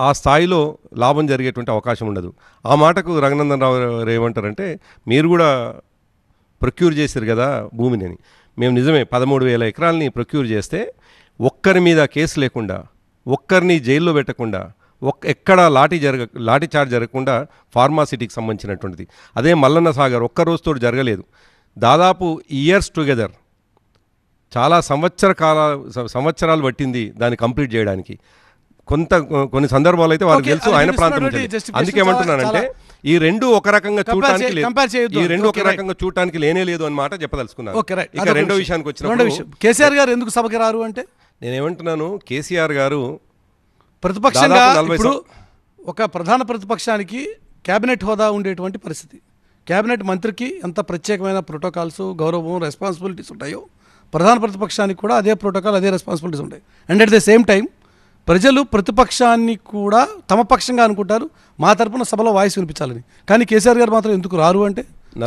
ఆ స్థాయిలో లాభం జరిగేటువంటి అవకాశం ఉండదు. ఆ మాటకు రఘునందన్ రావు ఏమంటారంటే, మీరు కూడా ప్రొక్యూర్ చేశారు కదా భూమిని అని. మేము నిజమే 13,000 ఎకరాలని ప్రొక్యూర్ చేస్తే ఒక్కరి మీద కేసు లేకుండా, ఒక్కరిని జైల్లో పెట్టకుండా, ఎక్కడ లాఠీ చార్జ్ జరగకుండా ఫార్మాసిటీకి సంబంధించినటువంటిది. అదే మల్లన్న సాగర్ ఒక్క రోజుతో జరగలేదు, దాదాపు ఇయర్స్ టుగెదర్ చాలా సంవత్సరాలు పట్టింది దాన్ని కంప్లీట్ చేయడానికి. కొన్ని సందర్భాలు అయితే వాళ్ళకి తెలుసు, ఆయన ప్రాంతం. అందుకే ఏమంటున్నానంటే ఈ రెండు ఒక రకంగా చూడటానికి లేనే లేదు అన్నమాట చెప్పదలుచుకున్నాను. ఇక రెండో విషయానికి వచ్చినప్పుడు కేసీఆర్ గారు ఎందుకు సభకి రారు అంటే, నేనేమంటున్నాను, కేసీఆర్ గారు ప్రతిపక్షంగా ఇప్పుడు ఒక ప్రధాన ప్రతిపక్షానికి క్యాబినెట్ హోదా ఉండేటువంటి పరిస్థితి. క్యాబినెట్ మంత్రికి ఎంత ప్రత్యేకమైన ప్రోటోకాల్స్, గౌరవం, రెస్పాన్సిబిలిటీస్ ఉంటాయో ప్రధాన ప్రతిపక్షానికి కూడా అదే ప్రోటోకాల్, అదే రెస్పాన్సిబిలిటీస్ ఉంటాయి. And at the same time ప్రజలు ప్రతిపక్షాన్ని కూడా తమ పక్షంగా అనుకుంటారు, మా తరపున సభలో వాయిస్ వినిపించాలని. కానీ కేసీఆర్ గారు మాత్రం ఎందుకు రారు అంటే,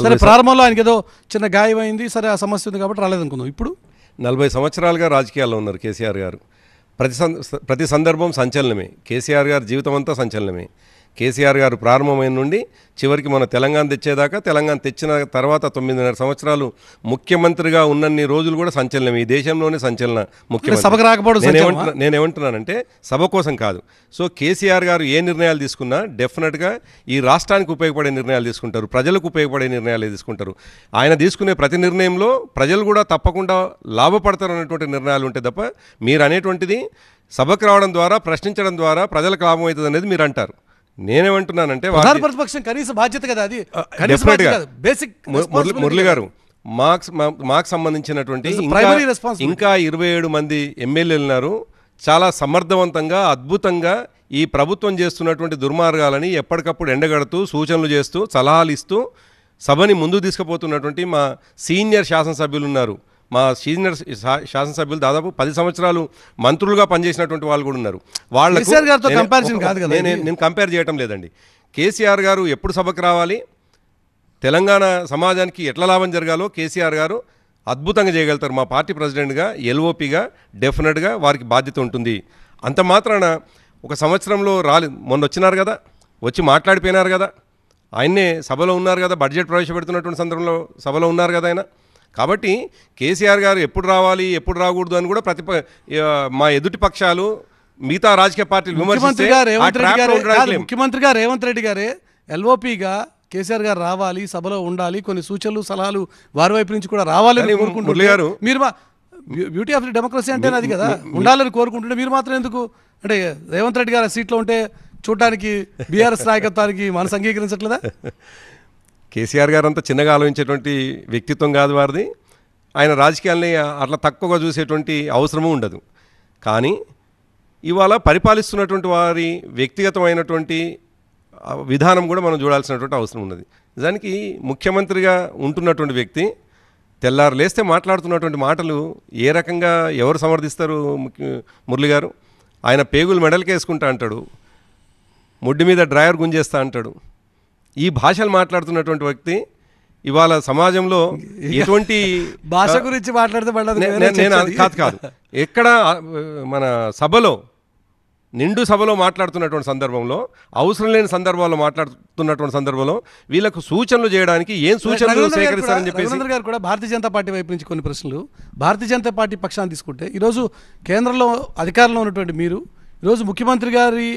సరే ప్రారంభంలో ఆయనకి ఏదో చిన్న గాయం అయింది, సరే ఆ సమస్య ఉంది కాబట్టి రాలేదనుకుందాం. ఇప్పుడు 40 సంవత్సరాలుగా రాజకీయాల్లో ఉన్నారు కేసీఆర్ గారు. ప్రతి సందర్భం సంచలనమే. కేసీఆర్ గారు జీవితం అంతా సంచలనమే. కేసీఆర్ గారు ప్రారంభమైన నుండి చివరికి మన తెలంగాణ తెచ్చేదాకా, తెలంగాణ తెచ్చిన తర్వాత 9.5 సంవత్సరాలు ముఖ్యమంత్రిగా ఉన్నన్ని రోజులు కూడా సంచలనం. ఈ దేశంలోనే సంచలన ముఖ్యమంత్రి. నేనేమంటున్నానంటే సభ కోసం కాదు. సో కేసీఆర్ గారు ఏ నిర్ణయాలు తీసుకున్నా డెఫినెట్గా ఈ రాష్ట్రానికి ఉపయోగపడే నిర్ణయాలు తీసుకుంటారు, ప్రజలకు ఉపయోగపడే నిర్ణయాలు తీసుకుంటారు. ఆయన తీసుకునే ప్రతి నిర్ణయంలో ప్రజలు కూడా తప్పకుండా లాభపడతారు అనేటువంటి నిర్ణయాలు ఉంటాయి తప్ప, మీరు అనేటువంటిది సభకు రావడం ద్వారా, ప్రశ్నించడం ద్వారా ప్రజలకు లాభం అవుతుంది అనేది మీరు అంటారు. నేనేమంటున్నానంటే ప్రతిపక్షం కనీస బాధ్యత కదా అది. మురళి గారు, మాకు సంబంధించినటువంటి ఇంకా 27 మంది ఎమ్మెల్యేలు ఉన్నారు. చాలా సమర్థవంతంగా, అద్భుతంగా ఈ ప్రభుత్వం చేస్తున్నటువంటి దుర్మార్గాలని ఎప్పటికప్పుడు ఎండగడుతూ, సూచనలు చేస్తూ, సలహాలు ఇస్తూ సభని ముందుకు తీసుకుపోతున్నటువంటి మా సీనియర్ శాసనసభ్యులు ఉన్నారు. మా సీనియర్ శాసనసభ్యులు దాదాపు 10 సంవత్సరాలు మంత్రులుగా పనిచేసినటువంటి వాళ్ళు కూడా ఉన్నారు. వాళ్ళకు నేను కంపేర్ చేయటం లేదండి. కేసీఆర్ గారు ఎప్పుడు సభకు రావాలి, తెలంగాణ సమాజానికి ఎట్లా లాభం జరగాలో కేసీఆర్ గారు అద్భుతంగా చేయగలుగుతారు. మా పార్టీ ప్రెసిడెంట్గా, ఎల్ఓపిగా డెఫినెట్గా వారికి బాధ్యత ఉంటుంది. అంత మాత్రాన ఒక సంవత్సరంలో మొన్న వచ్చినారు కదా, వచ్చి మాట్లాడిపోయినారు కదా, ఆయన్నే సభలో ఉన్నారు కదా, బడ్జెట్ ప్రవేశపెడుతున్నటువంటి సందర్భంలో సభలో ఉన్నారు కదా ఆయన. కాబట్టి కేసీఆర్ గారు ఎప్పుడు రావాలి, ఎప్పుడు రాకూడదు అని కూడా మా ఎదుటి పక్షాలు, మిగతా రాజకీయ పార్టీలు ముఖ్యమంత్రిగా రేవంత్ రెడ్డి గారే ఎల్ఓపిగా కేసీఆర్ గారు రావాలి, సభలో ఉండాలి, కొన్ని సూచనలు సలహాలు వారి వైపు నుంచి కూడా రావాలని కోరుకుంటున్నారు. మీరు బ్యూటీ ఆఫ్ ది డెమోక్రసీ అంటే అది కదా, ఉండాలని కోరుకుంటుంటే మీరు మాత్రం ఎందుకు అంటే రేవంత్ రెడ్డి గారు ఆ సీట్లో ఉంటే చూడటానికి బీఆర్ఎస్ నాయకత్వానికి మనసు అంగీకరించట్లేదా? కేసీఆర్ గారు అంతా చిన్నగా ఆలోచించేటువంటి వ్యక్తిత్వం కాదు వారిది. ఆయన రాజకీయాల్ని అట్లా తక్కువగా చూసేటువంటి అవసరమూ ఉండదు. కానీ ఇవాళ పరిపాలిస్తున్నటువంటి వారి వ్యక్తిగతమైనటువంటి విధానం కూడా మనం చూడాల్సినటువంటి అవసరం ఉన్నది. నిజానికి ముఖ్యమంత్రిగా ఉంటున్నటువంటి వ్యక్తి తెల్లారు లేస్తే మాట్లాడుతున్నటువంటి మాటలు ఏ రకంగా ఎవరు సమర్థిస్తారు? మురళి గారు ఆయన పేగులు మెడల్కి వేసుకుంటా అంటాడు, ముడ్డి మీద డ్రైవర్ గుంజేస్తా అంటాడు. ఈ భాషలు మాట్లాడుతున్నటువంటి వ్యక్తి ఇవాళ సమాజంలో ఎటువంటి భాష గురించి మాట్లాడితే కాదు ఎక్కడ మన సభలో నిండు సభలో మాట్లాడుతున్నటువంటి సందర్భంలో, అవసరం లేని సందర్భాల్లో మాట్లాడుతున్నటువంటి సందర్భంలో వీళ్ళకు సూచనలు చేయడానికి ఏం సూచనలు సేకరిస్తారని చెప్పేసి రఘునందన్ గారు కూడా భారతీయ జనతా పార్టీ వైపు నుంచి కొన్ని ప్రశ్నలు. భారతీయ జనతా పార్టీ పక్షాన్ని తీసుకుంటే ఈరోజు కేంద్రంలో అధికారంలో ఉన్నటువంటి మీరు ఈరోజు ముఖ్యమంత్రి గారి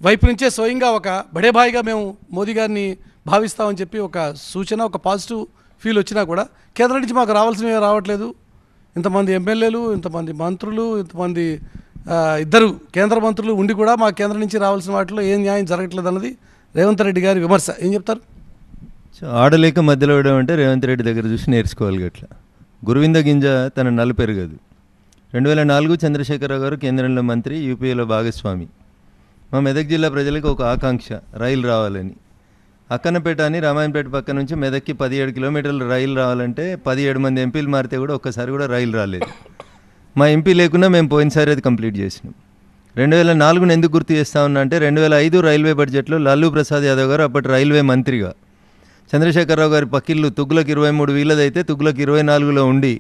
వైపు నుంచే స్వయంగా ఒక బడేబాయిగా మేము మోదీ గారిని భావిస్తామని చెప్పి ఒక సూచన, ఒక పాజిటివ్ ఫీల్ వచ్చినా కూడా కేంద్రం నుంచి మాకు రావాల్సినవి రావట్లేదు, ఇంతమంది ఎమ్మెల్యేలు, ఇంతమంది మంత్రులు, ఇంతమంది ఇద్దరు కేంద్ర మంత్రులు ఉండి కూడా మా కేంద్రం నుంచి రావాల్సిన వాటిలో ఏం న్యాయం జరగట్లేదు అన్నది రేవంత్ రెడ్డి గారి విమర్శ. ఏం చెప్తారు? ఆడలేక మధ్యలో వేయడం అంటే రేవంత్ రెడ్డి దగ్గర చూసి నేర్చుకోవాలి. గట్లా గురువింద గింజ తన నలు పెరగదు. 2004 చంద్రశేఖరరావు గారు కేంద్రంలో మంత్రి, యూపీఏలో భాగస్వామి. మా మెదక్ జిల్లా ప్రజలకు ఒక ఆకాంక్ష, రైలు రావాలని. అక్కన్నపేట అని రామాయణపేట పక్క నుంచి మెదక్కి 17 కిలోమీటర్లు రైలు రావాలంటే 17 మంది ఎంపీలు మారితే కూడా ఒక్కసారి కూడా రైలు రాలేదు. మా ఎంపీ లేకుండా మేము పోయినసారి అది కంప్లీట్ చేసినాం. 2004 ఎందుకు గుర్తు చేస్తా ఉన్నా అంటే 2005 రైల్వే బడ్జెట్లో లాలూ ప్రసాద్ యాదవ్ గారు అప్పటి రైల్వే మంత్రిగా, చంద్రశేఖరరావు గారి పక్కిళ్ళు తుగ్గులకు 23 వీళ్ళదైతే తుగ్గులకు 24లో ఉండి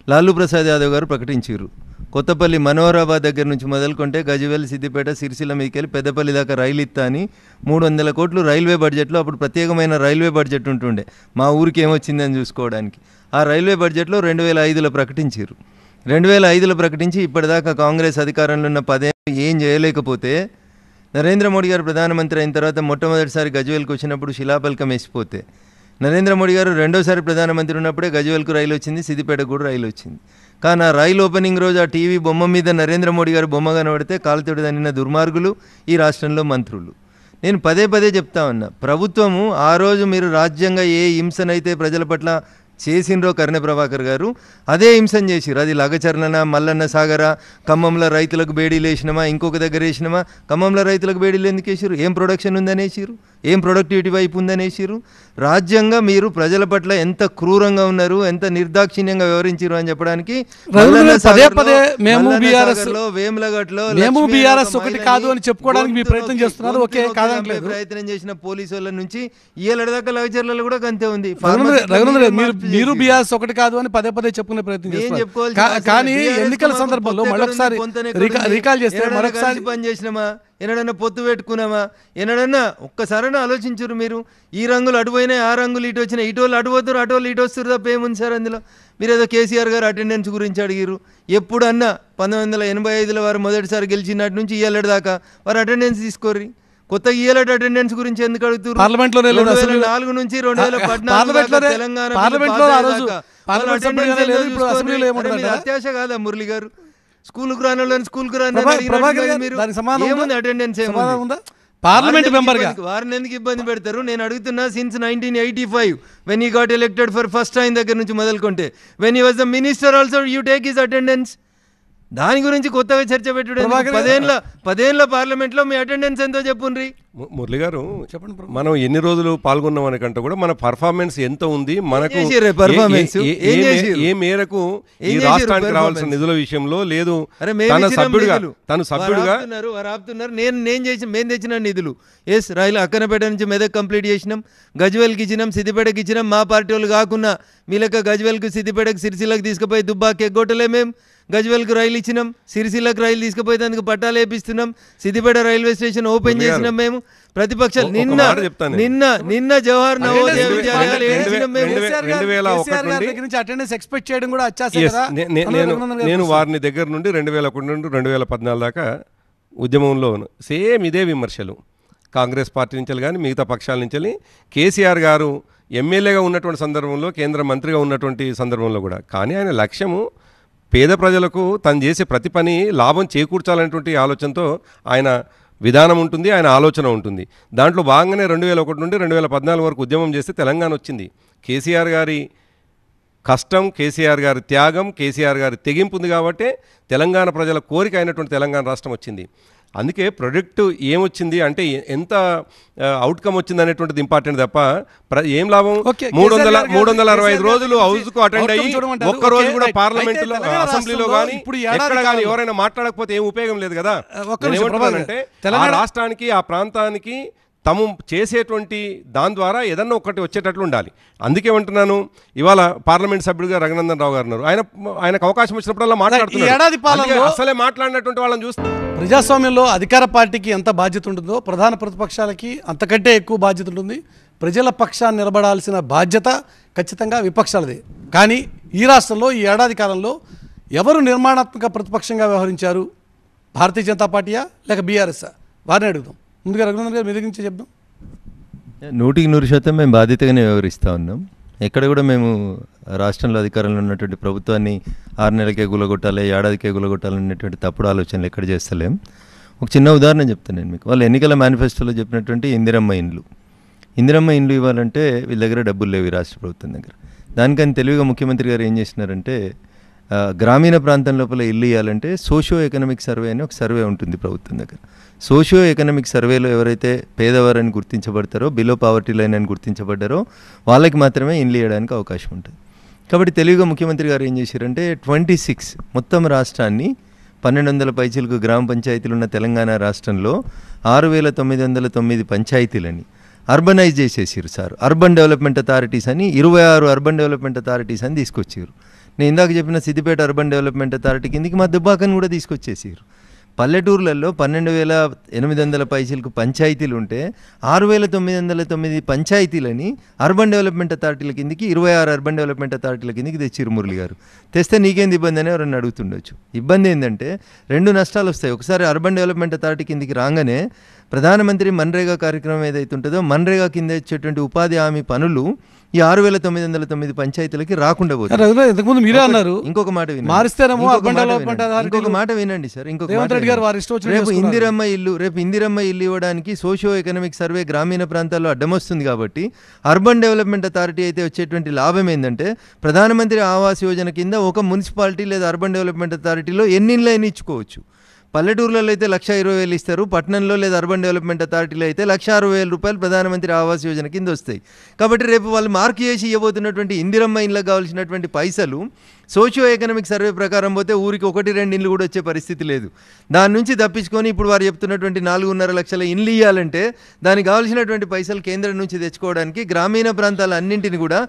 లాలూ ప్రసాద్ యాదవ్ గారు ప్రకటించారు, కొత్తపల్లి మనోహరాబాద్ దగ్గర నుంచి మొదలుకుంటే గజ్వేల్, సిద్దిపేట, సిరిసిల్ల మీకెళ్ళి పెద్దపల్లి దాకా రైలు ఇస్తా అని 300 కోట్లు రైల్వే బడ్జెట్లో, అప్పుడు ప్రత్యేకమైన రైల్వే బడ్జెట్ ఉంటుండే మా ఊరికి ఏమొచ్చిందని చూసుకోవడానికి. ఆ రైల్వే బడ్జెట్లో 2005లో ప్రకటించారు. 2005లో ప్రకటించి ఇప్పటిదాకా కాంగ్రెస్ అధికారంలో ఉన్న 10 ఏళ్ళు ఏం చేయలేకపోతే నరేంద్ర మోడీ గారు ప్రధానమంత్రి అయిన తర్వాత మొట్టమొదటిసారి గజ్వేల్కి వచ్చినప్పుడు శిలాఫలకం వేసిపోతే, నరేంద్ర మోడీ గారు రెండోసారి ప్రధానమంత్రి ఉన్నప్పుడే గజ్వేల్కు రైలు వచ్చింది, సిద్దిపేటకు కూడా రైలు వచ్చింది. కానీ ఆ రైలు ఓపెనింగ్ రోజు ఆ టీవీ బొమ్మ మీద నరేంద్ర మోడీ గారు బొమ్మ కనబడితే కాలుతోటి దన్నిన దుర్మార్గులు ఈ రాష్ట్రంలో మంత్రులు. నేను పదే చెప్తా ఉన్నా, ప్రభుత్వము ఆ రోజు మీరు రాజ్యాంగ ఏ హింసనైతే ప్రజల పట్ల చేసిండ్రో కర్ణె ప్రభాకర్ గారు అదే హింసను చేసిరు. అది లగచర్లన, మల్లన్న సాగర, ఖమ్మంలో రైతులకు బేడీలు వేసినామా, ఇంకొక దగ్గర వేసినామా? ఖమ్మంలో రైతులకు బేడీలు ఎందుకు వేసిరు? ఏం ప్రొడక్షన్ ఉందనేసిరు, ఏం ప్రొడక్టివిటీ వైపు ఉందనేసిరు? రాజ్యంగా మీరు ప్రజల పట్ల ఎంత క్రూరంగా ఉన్నారు, ఎంత నిర్దాక్షిణ్యంగా వ్యవహరించారు అని చెప్పడానికి ఒకటి కాదు అని చెప్పుకోవడానికి మీ ప్రయత్నం చేస్తున్నారు. ఓకే, కాదనట్లేదు. ప్రయత్నం చేసిన పోలీసు వాళ్ళ నుంచి ఏళ్ళదాకా లగచర్లలో కూడా అంతే ఉంది. మీరు బీఆర్ఎస్ ఒకటి కాదు అని పదే చెప్పుకునే ప్రయత్నం చేస్తున్నారు. కానీ ఎన్నికల సందర్భంలో మరొకసారి రీకాల్ చేస్తే మరొకసారి పని చేసినామా, ఎన్నడన్నా పొత్తు పెట్టుకున్నామా, ఎన్నడన్నా ఒక్కసారైనా ఆలోచించారు మీరు? ఈ రంగులు అటుపోయినాయి, ఆ రంగులు ఇటు వచ్చినాయి, ఇటోళ్ళు అటుపోతారు, అటోళ్ళు ఇటు వస్తారు తప్ప ఏముంది సార్ అందులో? మీరు ఏదో కేసీఆర్ గారు అటెండెన్స్ గురించి అడిగారు. ఎప్పుడన్నా 1985లో వారు మొదటిసారి గెలిచినట్టు నుంచి ఇయ్యాలటి దాకా వారు అటెండెన్స్ తీసుకోర్రి. కొత్తగా ఇయ్యాలటి అటెండెన్స్ గురించి ఎందుకు అడుగుతారు? 2004 నుంచి 2014 తెలంగాణ అత్యాశ కాదా మురళి గారు? స్కూల్కు రాని స్కూల్కు రాని అటెండెన్స్ పార్లమెంట్ మెంబర్ గా వారిని ఎందుకు ఇబ్బంది పెడతారు? నేను అడుగుతున్నా, since 1985 when he got elected for first time దగ్గర నుంచి మొదలుకుంటే when he was the minister also you take his attendance. దాని గురించి కొత్తగా చర్చ పెట్టడం 10 పార్లమెంట్లో మీ అటెండెన్స్ ఎంతో చెప్పుండ్రి. మురళి గారు చెప్పండి, మనం ఎన్ని రోజులు పాల్గొన్నాం అనే కంటే కూడా మన పర్ఫార్మెన్స్ ఎంత ఉంది, మనకు ఏ మేరకు ఈ రాష్ట్రానికి రావాల్సిన నిధుల విషయంలో లేదు. తను సభ్యుడుగా మేము తెచ్చిన నిధులు ఎస్ రైలు అక్కనపేట నుంచి మెదక్ కంప్లీట్ చేసినాం, గజ్వేల్కి ఇచ్చినాం, సిద్దిపేటకి ఇచ్చినాం. మా పార్టీ వాళ్ళు కాకుండా మీ లెక్క గజ్వేల్కి, సిద్దిపేటకి, సిరిసిల్లకు తీసుకుపోయి దుబ్బాకి ఎగ్గొట్టలే. మేము గజ్వేల్కి రైలు ఇచ్చినాం, సిరిసిల్లకు రైలు తీసుకుపోయి దానికి పట్టాలు వేపిస్తున్నాం, సిద్దిపేట రైల్వే స్టేషన్ ఓపెన్ చేసినాం. మేము ప్రతిపక్షాలు నిన్న జవహర్ నవోదయ విద్యాలయాలు ఎక్స్పెక్ట్ చేయడం కూడా నేను వారిని దగ్గర నుండి 2001 నుండి 2014 దాకా ఉద్యమంలో సేమ్ ఇదే విమర్శలు కాంగ్రెస్ పార్టీ నుంచి కానీ మిగతా పక్షాల నుంచి. కేసీఆర్ గారు ఎమ్మెల్యేగా ఉన్నటువంటి సందర్భంలో, కేంద్ర మంత్రిగా ఉన్నటువంటి సందర్భంలో కూడా. కానీ ఆయన లక్ష్యము పేద ప్రజలకు తను చేసే ప్రతి పని లాభం చేకూర్చాలనేటువంటి ఆలోచనతో ఆయన విధానం ఉంటుంది, ఆయన ఆలోచన ఉంటుంది. దాంట్లో భాగంగానే 2001 నుండి 2014 వరకు ఉద్యమం చేస్తే తెలంగాణ వచ్చింది. కేసీఆర్ గారి కష్టం, కేసీఆర్ గారి త్యాగం, కేసీఆర్ గారి తెగింపు ఉంది కాబట్టి తెలంగాణ ప్రజల కోరిక అయినటువంటి తెలంగాణ రాష్ట్రం వచ్చింది. అందుకే ప్రొడక్ట్ ఏమొచ్చింది అంటే ఎంత అవుట్కమ్ వచ్చింది అనేటువంటిది ఇంపార్టెంట్ తప్ప ఏం లాభం. 365 రోజులు హౌస్కు అటెండ్ అయ్యి ఒక్కరోజు కూడా పార్లమెంటులో అసెంబ్లీలో కానీ ఎక్కడ కానీ ఎవరైనా మాట్లాడకపోతే ఏం ఉపయోగం లేదు కదా. ఏమంటున్నానంటే ఆ రాష్ట్రానికి ఆ ప్రాంతానికి తాము చేసేటువంటి దాని ద్వారా ఏదన్నా ఒకటి వచ్చేటట్లు ఉండాలి. అందుకే అంటున్నాను, ఇవాళ పార్లమెంట్ సభ్యుడిగా రఘునందన్ రావు గారు ఉన్నారు. ఆయనకు అవకాశం వచ్చినప్పుడల్లా మాట్లాడుతున్నారు. అసలే మాట్లాడినటువంటి వాళ్ళని చూస్తే ప్రజాస్వామ్యంలో అధికార పార్టీకి ఎంత బాధ్యత ఉంటుందో ప్రధాన ప్రతిపక్షాలకి అంతకంటే ఎక్కువ బాధ్యత ఉంటుంది. ప్రజల పక్షాన్ని నిలబడాల్సిన బాధ్యత ఖచ్చితంగా విపక్షాలదే. కానీ ఈ రాష్ట్రంలో ఈ ఏడాది కాలంలో ఎవరు నిర్మాణాత్మక ప్రతిపక్షంగా వ్యవహరించారు? భారతీయ జనతా పార్టీయా లేక బీఆర్ఎస్ఆ? వారిని అడుగుదాం. ముందుగా రఘునందన్ గారు మీ దగ్గర నుంచి చెప్దాం. 100% మేము బాధ్యతగానే వ్యవహరిస్తూ ఉన్నాం. ఎక్కడ కూడా మేము రాష్ట్రంలో అధికారంలో ఉన్నటువంటి ప్రభుత్వాన్ని 6 నెలలకే గులగొట్టాలి, ఏడాదికే గులగొట్టాలి అనేటువంటి తప్పుడు ఆలోచనలు ఎక్కడ చేస్తలేం. ఒక చిన్న ఉదాహరణ చెప్తాను నేను మీకు. వాళ్ళు ఎన్నికల మేనిఫెస్టోలో చెప్పినటువంటి ఇందిరమ్మ ఇండ్లు ఇవ్వాలంటే వీళ్ళ దగ్గర డబ్బులు లేవు రాష్ట్ర ప్రభుత్వం దగ్గర. దానికని తెలివిగా ముఖ్యమంత్రి గారు ఏం చేసినారంటే గ్రామీణ ప్రాంతం లోపల ఇల్లు ఇవ్వాలంటే సోషియో ఎకనామిక్ సర్వే అని ఒక సర్వే ఉంటుంది ప్రభుత్వం దగ్గర. సోషియో ఎకనామిక్ సర్వేలో ఎవరైతే పేదవారని గుర్తించబడతారో, బిలో పావర్టీ లైన్ అని గుర్తించబడ్డారో వాళ్ళకి మాత్రమే ఇల్లు ఇవ్వడానికి అవకాశం ఉంటుంది. కాబట్టి తెలివిగా ముఖ్యమంత్రి గారు ఏం చేశారంటే 26 మొత్తం రాష్ట్రాన్ని 1200 పైచీలకు గ్రామ పంచాయతీలు ఉన్న తెలంగాణ రాష్ట్రంలో 6909 పంచాయతీలని అర్బనైజ్ చేసేసారు సార్. అర్బన్ డెవలప్మెంట్ అథారిటీస్ అని 26 అర్బన్ డెవలప్మెంట్ అథారిటీస్ అని తీసుకొచ్చారు. నేను ఇందాక చెప్పిన సిద్దిపేట అర్బన్ డెవలప్మెంట్ అథారిటీ కిందికి మా దుబ్బాకని కూడా తీసుకొచ్చేసారు. పల్లెటూర్లలో 12,800 పైసలకు పంచాయతీలు ఉంటే 6,909 పంచాయతీలని అర్బన్ డెవలప్మెంట్ అథారిటీల కిందికి 26 అర్బన్ డెవలప్మెంట్ అథారిటీల కిందికి తెచ్చిరు మురళి గారు. తెస్తే నీకేంది ఇబ్బంది అని ఎవరన్నా అడుగుతుండొచ్చు. ఇబ్బంది ఏంటంటే 2 నష్టాలు వస్తాయి. ఒకసారి అర్బన్ డెవలప్మెంట్ అథారిటీ కిందికి రాగానే ప్రధానమంత్రి మన్రేగా కార్యక్రమం ఏదైతే ఉంటుందో మన్రేగా కింద ఇచ్చేటువంటి ఉపాధి హామీ పనులు ఈ 6,909 పంచాయతీలకి రాకుండా పోతుంది. ఇంకొక మాట వినండి సార్. రేపు ఇందిరమ్మ ఇల్లు ఇవ్వడానికి సోషియో ఎకనామిక్ సర్వే గ్రామీణ ప్రాంతాల్లో అడ్డమొస్తుంది. కాబట్టి అర్బన్ డెవలప్మెంట్ అథారిటీ అయితే వచ్చేటువంటి లాభం ఏంటంటే ప్రధానమంత్రి ఆవాస్ యోజన కింద ఒక మున్సిపాలిటీ లేదా అర్బన్ డెవలప్మెంట్ అథారిటీలో ఎన్ని ఇళ్ళైనా ఇచ్చుకోవచ్చు. పల్లెటూర్లలో అయితే 1,20,000 ఇస్తారు. పట్టణంలో లేదా అర్బన్ డెవలప్మెంట్ అథారిటీలో అయితే 1,60,000 రూపాయలు ప్రధానమంత్రి ఆవాస్ యోజన కింద వస్తాయి. కాబట్టి రేపు వాళ్ళు మార్క్ చేసి ఇవ్వబోతున్నటువంటి ఇందిరమ్మ ఇళ్ళకి కావాల్సినటువంటి పైసలు సోషియో ఎకనామిక్ సర్వే ప్రకారం పోతే ఊరికి 1-2 ఇండ్లు కూడా వచ్చే పరిస్థితి లేదు. దాని నుంచి తప్పించుకొని ఇప్పుడు వారు చెప్తున్నటువంటి 4.5 లక్షల ఇండ్లు ఇవ్వాలంటే దానికి కావాల్సినటువంటి పైసలు కేంద్రం నుంచి తెచ్చుకోవడానికి గ్రామీణ ప్రాంతాల అన్నింటిని కూడా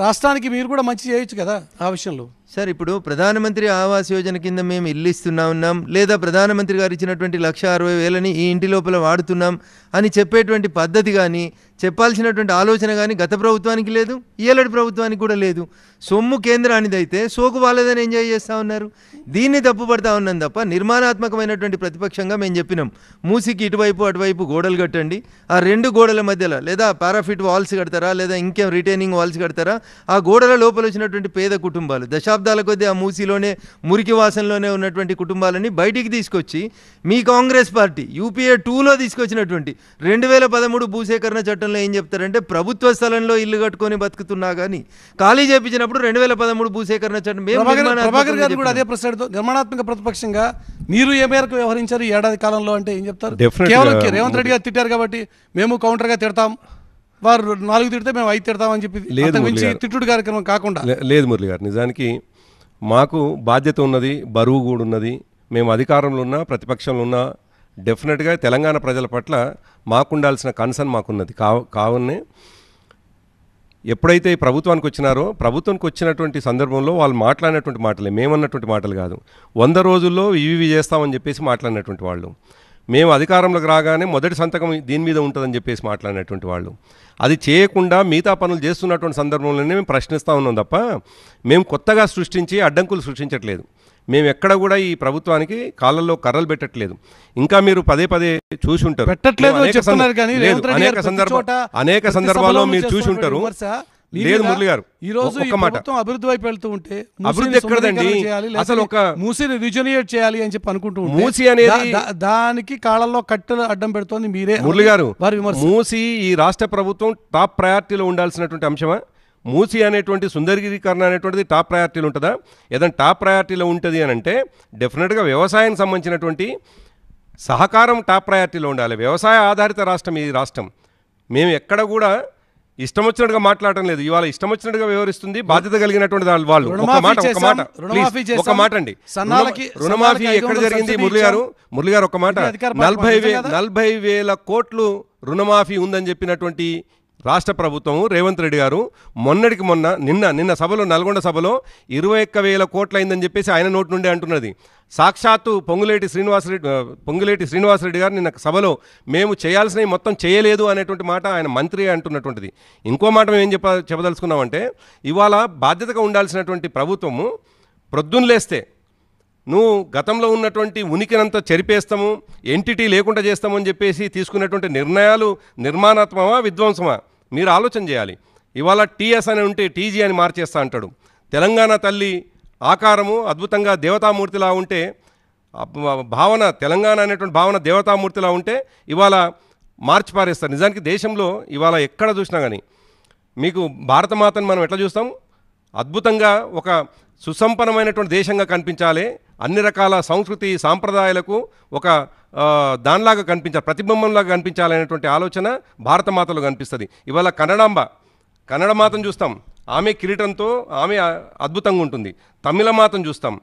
రాష్ట్రానికి మీరు కూడా మంచి చేయొచ్చు కదా ఆ విషయంలో. సార్ ఇప్పుడు ప్రధానమంత్రి ఆవాస్ యోజన కింద మేము ఇల్లు ఉన్నాం లేదా ప్రధానమంత్రి గారు ఇచ్చినటువంటి 1,60,000ని ఈ ఇంటి లోపల వాడుతున్నాం అని చెప్పేటువంటి పద్ధతి కానీ చెప్పాల్సినటువంటి ఆలోచన కానీ గత ప్రభుత్వానికి లేదు, ఈలటి ప్రభుత్వానికి కూడా లేదు. సొమ్ము కేంద్రానిదైతే సోకు వాళ్ళదని ఎంజాయ్ చేస్తూ ఉన్నారు. దీన్ని తప్పుపడతా ఉన్నాం తప్ప నిర్మాణాత్మకమైనటువంటి ప్రతిపక్షంగా మేము చెప్పినాం మూసికి ఇటువైపు అటువైపు గోడలు కట్టండి. ఆ 2 గోడల మధ్యలో లేదా పారాఫిట్ వాల్స్ కడతారా లేదా ఇంకేం రిటైనింగ్ వాల్స్ కడతారా? ఆ గోడల లోపల వచ్చినటువంటి పేద కుటుంబాలు దశాబ్దాల కొద్దీ ఆ మూసిలోనే మురికి వాసనలోనే ఉన్నటువంటి కుటుంబాలని బయటికి తీసుకొచ్చి మీ కాంగ్రెస్ పార్టీ UPA 2లో తీసుకొచ్చినటువంటి 2013 భూసేకరణ చట్టంలో ఏం చెప్తారంటే ప్రభుత్వ స్థలంలో ఇల్లు కట్టుకొని బతుకుతున్నా కానీ ఖాళీ చేయించినప్పుడు 2013 భూసేకరణ చట్టం. ప్రభాకర్ గారు కూడా అదే ప్రశ్న నిర్మాణాత్మక ప్రతిపక్షంగా మీరు ఏ మేరకు వ్యవహరించారు ఈ ఏడాది కాలంలో అంటే ఏం చెప్తారు? కేవలం రేవంత్ రెడ్డి గారు తిట్టారు కాబట్టి మేము కౌంటర్గా తిడతాం, వారు 4 తిడితే మేము 5 తిడతామని చెప్పి తిట్టుడు కార్యక్రమం కాకుండా లేదు మురళి గారు. నిజానికి మాకు బాధ్యత ఉన్నది, బరువు కూడా ఉన్నది. మేము అధికారంలో ఉన్నా ప్రతిపక్షంలో ఉన్నా డెఫినెట్గా తెలంగాణ ప్రజల పట్ల మాకుండాల్సిన కన్సర్న్ మాకున్నది. కావునే ఎప్పుడైతే ప్రభుత్వానికి వచ్చినారో ప్రభుత్వానికి వచ్చినటువంటి సందర్భంలో వాళ్ళు మాట్లాడినటువంటి మాటలే, మేమన్నటువంటి మాటలు కాదు. 100 రోజుల్లో ఇవి చేస్తామని చెప్పేసి మాట్లాడినటువంటి వాళ్ళు. మేము అధికారంలోకి రాగానే మొదటి సంతకం దీని మీద ఉంటుందని చెప్పేసి మాట్లాడినటువంటి వాళ్ళు. అది చేయకుండా మిగతా పనులు చేస్తున్నటువంటి సందర్భంలోనే మేము ప్రశ్నిస్తూ ఉన్నాం తప్ప మేము కొత్తగా సృష్టించి అడ్డంకులు సృష్టించట్లేదు. మేము ఎక్కడ కూడా ఈ ప్రభుత్వానికి కాళ్ళల్లో కర్రలు పెట్టట్లేదు. ఇంకా మీరు పదే చూసి ఉంటారు, అనేక సందర్భాల్లో మీరు చూసి ఉంటారు. లేదు మురళి గారు, ఈ రోజు ఒక్క మాట. ప్రభుత్వం అభివృద్ధి వైపు వెళ్తూ ఉంటే అభివృద్ధి ఎక్కడదండి? అసలు ఒక మూసీని రిజనరేట్ చేయాలి అని చెప్పి అనుకుంటూ ఉంటే మూసీ అనేది దానికి కాళ్ళల్లో కట్టెలు అడ్డం పెడుతోంది మీరే మురళి గారు. వారి విమర్శ. మూసీ ఈ రాష్ట్ర ప్రభుత్వం టాప్ ప్రయారిటీలో ఉండాల్సినటువంటి అంశమా? మూసీ అనేటువంటి సుందరీకరణ అనేటువంటిది టాప్ ప్రయారిటీలో ఉంటుందా? ఏదైనా టాప్ ప్రయారిటీలో ఉంటుంది అని అంటే డెఫినెట్గా వ్యవసాయానికి సంబంధించినటువంటి సహకారం టాప్ ప్రయారిటీలో ఉండాలి. వ్యవసాయ ఆధారిత రాష్ట్రం ఈ రాష్ట్రం. మేము ఎక్కడ కూడా ఇష్టం వచ్చినట్టుగా మాట్లాడటం లేదు. ఇవాళ ఇష్టం వచ్చినట్టుగా వ్యవహరిస్తుంది బాధ్యత కలిగినటువంటి వాళ్ళు. ఒక మాట అండి, రుణమాఫీ ఎక్కడ జరిగింది మురళి గారు? ఒక మాట, 40,000 కోట్లు రుణమాఫీ ఉందని చెప్పినటువంటి రాష్ట్ర ప్రభుత్వం రేవంత్ రెడ్డి గారు నిన్న సభలో, నల్గొండ సభలో 21,000 కోట్లు అయిందని చెప్పేసి ఆయన నోటి నుండే అంటున్నది. సాక్షాత్తు పొంగులేటి శ్రీనివాసరెడ్డి గారు నిన్న సభలో మేము చేయాల్సినవి మొత్తం చేయలేదు అనేటువంటి మాట ఆయన మంత్రి అంటున్నటువంటిది. ఇంకో మాట మేము ఏం చెప్పదలుచుకున్నామంటే, ఇవాళ బాధ్యతగా ఉండాల్సినటువంటి ప్రభుత్వము ప్రొద్దున లేస్తే నువ్వు గతంలో ఉన్నటువంటి ఉనికినంతా చెరిపేస్తాము, ఎంటిటీ లేకుండా చేస్తామని చెప్పేసి తీసుకున్నటువంటి నిర్ణయాలు నిర్మాణాత్మకమా విధ్వంసమా మీరు ఆలోచన చేయాలి. ఇవాళ టీఎస్ అని ఉంటే టీజీ అని మార్చేస్తా అంటాడు. తెలంగాణ తల్లి ఆకారము అద్భుతంగా దేవతామూర్తిలా ఉంటే భావన, తెలంగాణ అనేటువంటి భావన దేవతామూర్తిలా ఉంటే ఇవాళ మార్చి పారేస్తారు. నిజానికి దేశంలో ఇవాళ ఎక్కడ చూసినా కానీ మీకు భారతమాతను మనం ఎట్లా చూస్తాం? అద్భుతంగా ఒక సుసంపన్నమైనటువంటి దేశంగా కనిపించాలి. అన్ని రకాల సంస్కృతి సాంప్రదాయాలకు ఒక దానిలాగా కనిపించాలి, ప్రతిబింబంలాగా కనిపించాలనేటువంటి ఆలోచన భారతమాతలో కనిపిస్తుంది. ఇవాళ కన్నడ మాతను చూస్తాం, ఆమె కిరీటంతో ఆమె అద్భుతంగా ఉంటుంది. తమిళ మాతను చూస్తాం,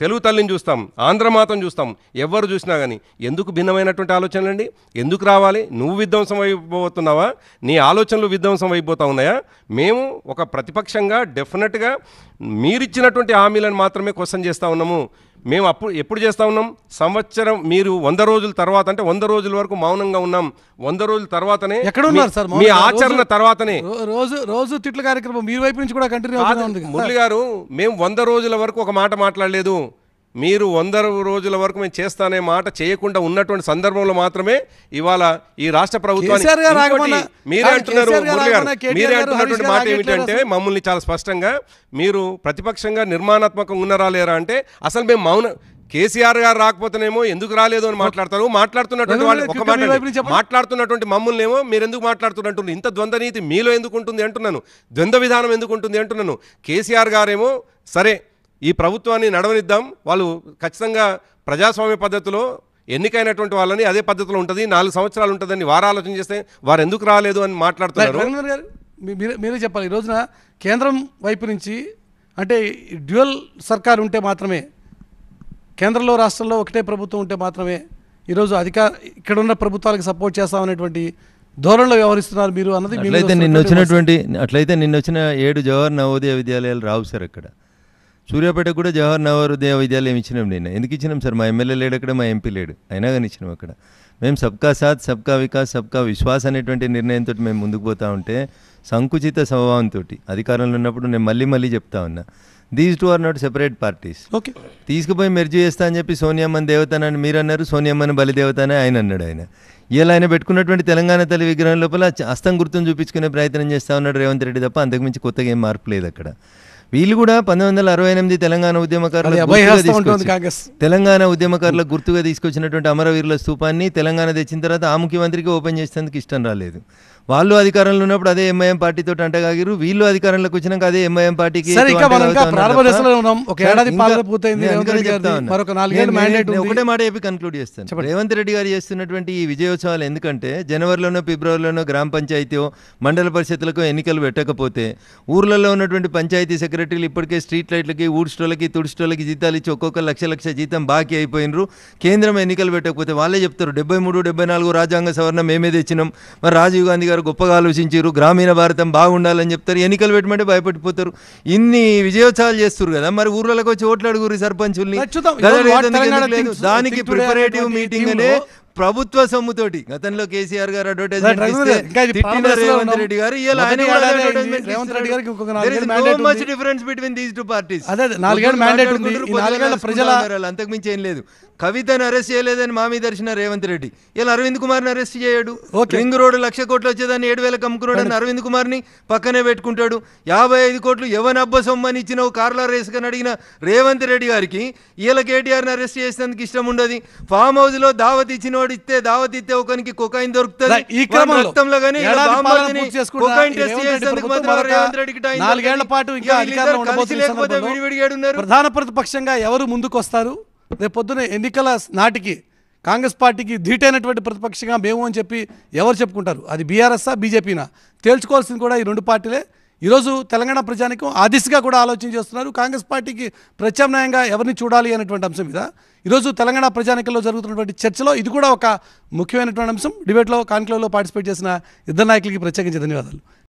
తెలుగు తల్లిని చూస్తాం, ఆంధ్రమాతను చూస్తాం. ఎవరు చూసినా కానీ ఎందుకు భిన్నమైనటువంటి ఆలోచనలు అండి? ఎందుకు రావాలి? నువ్వు విధ్వంసం అయిపోతున్నావా? నీ ఆలోచనలు విధ్వంసం అయిపోతా ఉన్నాయా? మేము ఒక ప్రతిపక్షంగా డెఫినెట్గా మీరిచ్చినటువంటి హామీలను మాత్రమే క్వశ్చన్ చేస్తూ ఉన్నాము. మేము ఎప్పుడు చేస్తూ ఉన్నాం? సంవత్సరం మీరు 100 రోజుల తర్వాత, అంటే 100 రోజుల వరకు మౌనంగా ఉన్నాం. 100 రోజుల తర్వాతనే మీ ఆచరణ తర్వాతనే రోజు తిట్ల కార్యక్రమం మీ వైపు నుంచి కూడా కంటిన్యూ అవుతుంది. మురళి గారు, మేము 100 రోజుల వరకు ఒక మాట మాట్లాడలేదు. మీరు 100 రోజుల వరకు మేము చేస్తానే మాట చేయకుండా ఉన్నటువంటి సందర్భంలో మాత్రమే ఇవాళ ఈ రాష్ట్ర ప్రభుత్వాన్ని మీరే అంటున్నారు. మురళి గారు, మీరే అంటున్నటువంటి మాట ఏమిటంటే, మమ్మల్ని చాలా స్పష్టంగా మీరు ప్రతిపక్షంగా నిర్మాణాత్మకంగా ఉన్నారా లేరా అంటే, అసలు మేము మౌన కేసీఆర్ గారు రాకపోతేనేమో ఎందుకు రాలేదు అని మాట్లాడతారు. మాట్లాడుతున్నటువంటి వాళ్ళు ఒక మాట, మాట్లాడుతున్నటువంటి మమ్మల్ని ఏమో మీరు ఎందుకు మాట్లాడుతున్నట్టు, ఇంత ద్వంద్వ నీతి మీలో ఎందుకు ఉంటుంది అంటున్నాను, ద్వంద్వ విధానం ఎందుకు ఉంటుంది అంటున్నాను. కేసీఆర్ గారేమో సరే ఈ ప్రభుత్వాన్ని నడవనిద్దాం, వాళ్ళు ఖచ్చితంగా ప్రజాస్వామ్య పద్ధతిలో ఎన్నికైనటువంటి వాళ్ళని అదే పద్ధతిలో ఉంటుంది, 4 సంవత్సరాలు ఉంటుందని వారు ఆలోచన చేస్తే వారు ఎందుకు రాలేదు అని మాట్లాడుతున్నారు. మీరే చెప్పాలి. ఈ రోజున కేంద్రం వైపు నుంచి అంటే డ్యూయల్ సర్కార్ ఉంటే మాత్రమే, కేంద్రంలో రాష్ట్రంలో ఒకటే ప్రభుత్వం ఉంటే మాత్రమే ఈరోజు ఇక్కడున్న ప్రభుత్వాలకు సపోర్ట్ చేస్తామనేటువంటి ధోరణిలో వ్యవహరిస్తున్నారు మీరు అన్నది. అట్లయితే నిన్న వచ్చిన 7 జవహర్ నవోదయ విద్యాలయాలు రావు సార్. అక్కడ సూర్యాపేట కూడా జవహర్ నవోదయ విద్యాలయం ఇచ్చినాం. నిన్న ఎందుకు ఇచ్చినాం సార్? మా ఎమ్మెల్యే లేడు అక్కడ, మా ఎంపీ లేడు, అయినా కానీ ఇచ్చినాం అక్కడ. మేము సబ్కా సాత్ సబ్కా వికాస్ సబ్కా విశ్వాస్ అనేటువంటి నిర్ణయంతో మేము ముందుకు పోతా ఉంటే, సంకుచిత స్వభావంతో అధికారంలో ఉన్నప్పుడు నేను మళ్ళీ చెప్తా ఉన్నా, these two are not separate parties. Okay, తీసుకుపోయి మెర్జీ చేస్తా అని చెప్పి సోనియమ్మని దేవతానని మీరు అన్నారు, సోనియమ్మని బలిదేవత అని ఆయన అన్నాడు. ఇలా ఆయన పెట్టుకున్నటువంటి తెలంగాణ తల్లి విగ్రహం లోపల హస్తం గుర్తును చూపించుకునే ప్రయత్నం చేస్తూ ఉన్నాడు రేవంత్ రెడ్డి తప్ప, అంతకుమించి కొత్తగా ఏం మార్పు లేదు అక్కడ. వీళ్ళు కూడా 1968 తెలంగాణ ఉద్యమకారుల గుర్తుగా తీసుకొచ్చినటువంటి అమరవీరుల స్తూపాన్ని తెలంగాణ తెచ్చిన తర్వాత ఆ ముఖ్యమంత్రికి ఓపెన్ చేసేందుకు ఇష్టం రాలేదు. వాళ్ళు అధికారంలో ఉన్నప్పుడు అదే ఎంఐఎం పార్టీతో అంటగాగిరు, వీళ్ళు అధికారంలోకి వచ్చినాక అదే ఎంఐఎం పార్టీకి. ఒకటే మాట చెప్పి కన్క్లూడ్ చేస్తాను. రేవంత్ రెడ్డి గారు చేస్తున్నటువంటి ఈ విజయోత్సవాలు ఎందుకంటే జనవరిలోనో ఫిబ్రవరిలోనో గ్రామ పంచాయతీ మండల పరిషత్లకు ఎన్నికలు పెట్టకపోతే ఊర్లలో ఉన్నటువంటి పంచాయతీ సెక్రటరీలు ఇప్పటికే స్ట్రీట్ లైట్లకి, ఊడ్స్టోళ్ళకి, తుడిస్టోళ్ళకి జీతాలు ఇచ్చి ఒక్కొక్క లక్ష జీతం బాకీ అయిపోయినరు. కేంద్రం ఎన్నికలు పెట్టకపోతే వాళ్ళే చెప్తారు 73, 74 రాజ్యాంగ సవరణ మేమే తెచ్చినాం, మరి రాజీవ్ గాంధీ గారు గొప్పగా ఆలోచించారు, గ్రామీణ భారతం బాగుండాలని చెప్తారు, ఎన్నికలు పెట్టమంటే భయపడిపోతారు. ఇన్ని విజయోత్సవాలు చేస్తారు కదా, మరి ఊర్లకు వచ్చి ఓట్లు అడుగురు సర్పంచుల్ని. దానికి ప్రిపరేటివ్ మీటింగ్ అనే ప్రభుత్వ సొమ్ముతోటి గతంలో కేసీఆర్ గారు ఇంకా ఇది అడ్వర్టైజ్మెంట్ పాలనలో రేవంత్ ఉన్నాం. రెడ్డి గారు ఇవాళ ఆయన మొదటి కూడా ఏడాది advertisement రేవంత్ రెడ్డి గారికి ఇంకొక ఇస్తున్నారు. There is 4 ఏళ్ళ no mandate much ఉంది. difference between these two parties. అదే 4 ఏళ్ళ mandate ఉంది. ఈ 4 ఏళ్ళ ప్రజల అంతకుమించి ఏం లేదు. కవితను అరెస్ట్ చేయలేదని మా మీద దర్శన రేవంత్ రెడ్డి ఇలా అరవింద్ కుమార్ని అరెస్ట్ చేయడు. రింగ్ రోడ్ 1,00,000 కోట్లు వచ్చేదాన్ని 7,000 అమ్ముకున్నాడు అరవింద్ కుమార్ని పక్కనే పెట్టుకుంటాడు. 55 కోట్లు ఎవరి అబ్బ సొమ్మని ఇచ్చిన కార్ల రేస్ కని అడిగిన రేవంత్ రెడ్డి గారికి ఇలా కేటీఆర్ని అరెస్ట్ చేసేందుకు ఇష్టం ఉండదు. ఫామ్ హౌస్ లో దావత్ ఇచ్చినోడు దావత్ ఇస్తే ఒకరికి కొకైన్ దొరుకుతుంది. ఈ క్రమంలో రక్తంలో గానీ కొకైన్ టెస్ట్ చేసేందుకు మాత్రం రేవంత్ రెడ్డికి టైం 4 ఏళ్ల పాటు ఇంకా అధికారంలో ఉండబోతున్న లేకపోతే సందర్భంలో విడివిడిగా ఉన్నారు. ప్రధాన ప్రతిపక్షంగా ఎవరు ముందుకు వస్తారు? రేపు పొద్దున ఎన్నికల నాటికి కాంగ్రెస్ పార్టీకి ధీటైనటువంటి ప్రతిపక్షంగా మేము అని చెప్పి ఎవరు చెప్పుకుంటారు? అది బీఆర్ఎస్ఆ బీజేపీనా తేల్చుకోవాల్సింది కూడా ఈ 2 పార్టీలే. ఈరోజు తెలంగాణ ప్రజానికం ఆ దిశగా కూడా ఆలోచన చేస్తున్నారు. కాంగ్రెస్ పార్టీకి ప్రత్యామ్నాయంగా ఎవరిని చూడాలి అనేటువంటి అంశం మీద ఈరోజు తెలంగాణ ప్రజానికంలో జరుగుతున్నటువంటి చర్చలో ఇది కూడా ఒక ముఖ్యమైనటువంటి అంశం. డిబేట్లో కాన్క్లేవ్లో పార్టిసిపేట్ చేసిన ఇద్దరు నాయకులకి ప్రత్యేకించి ధన్యవాదాలు.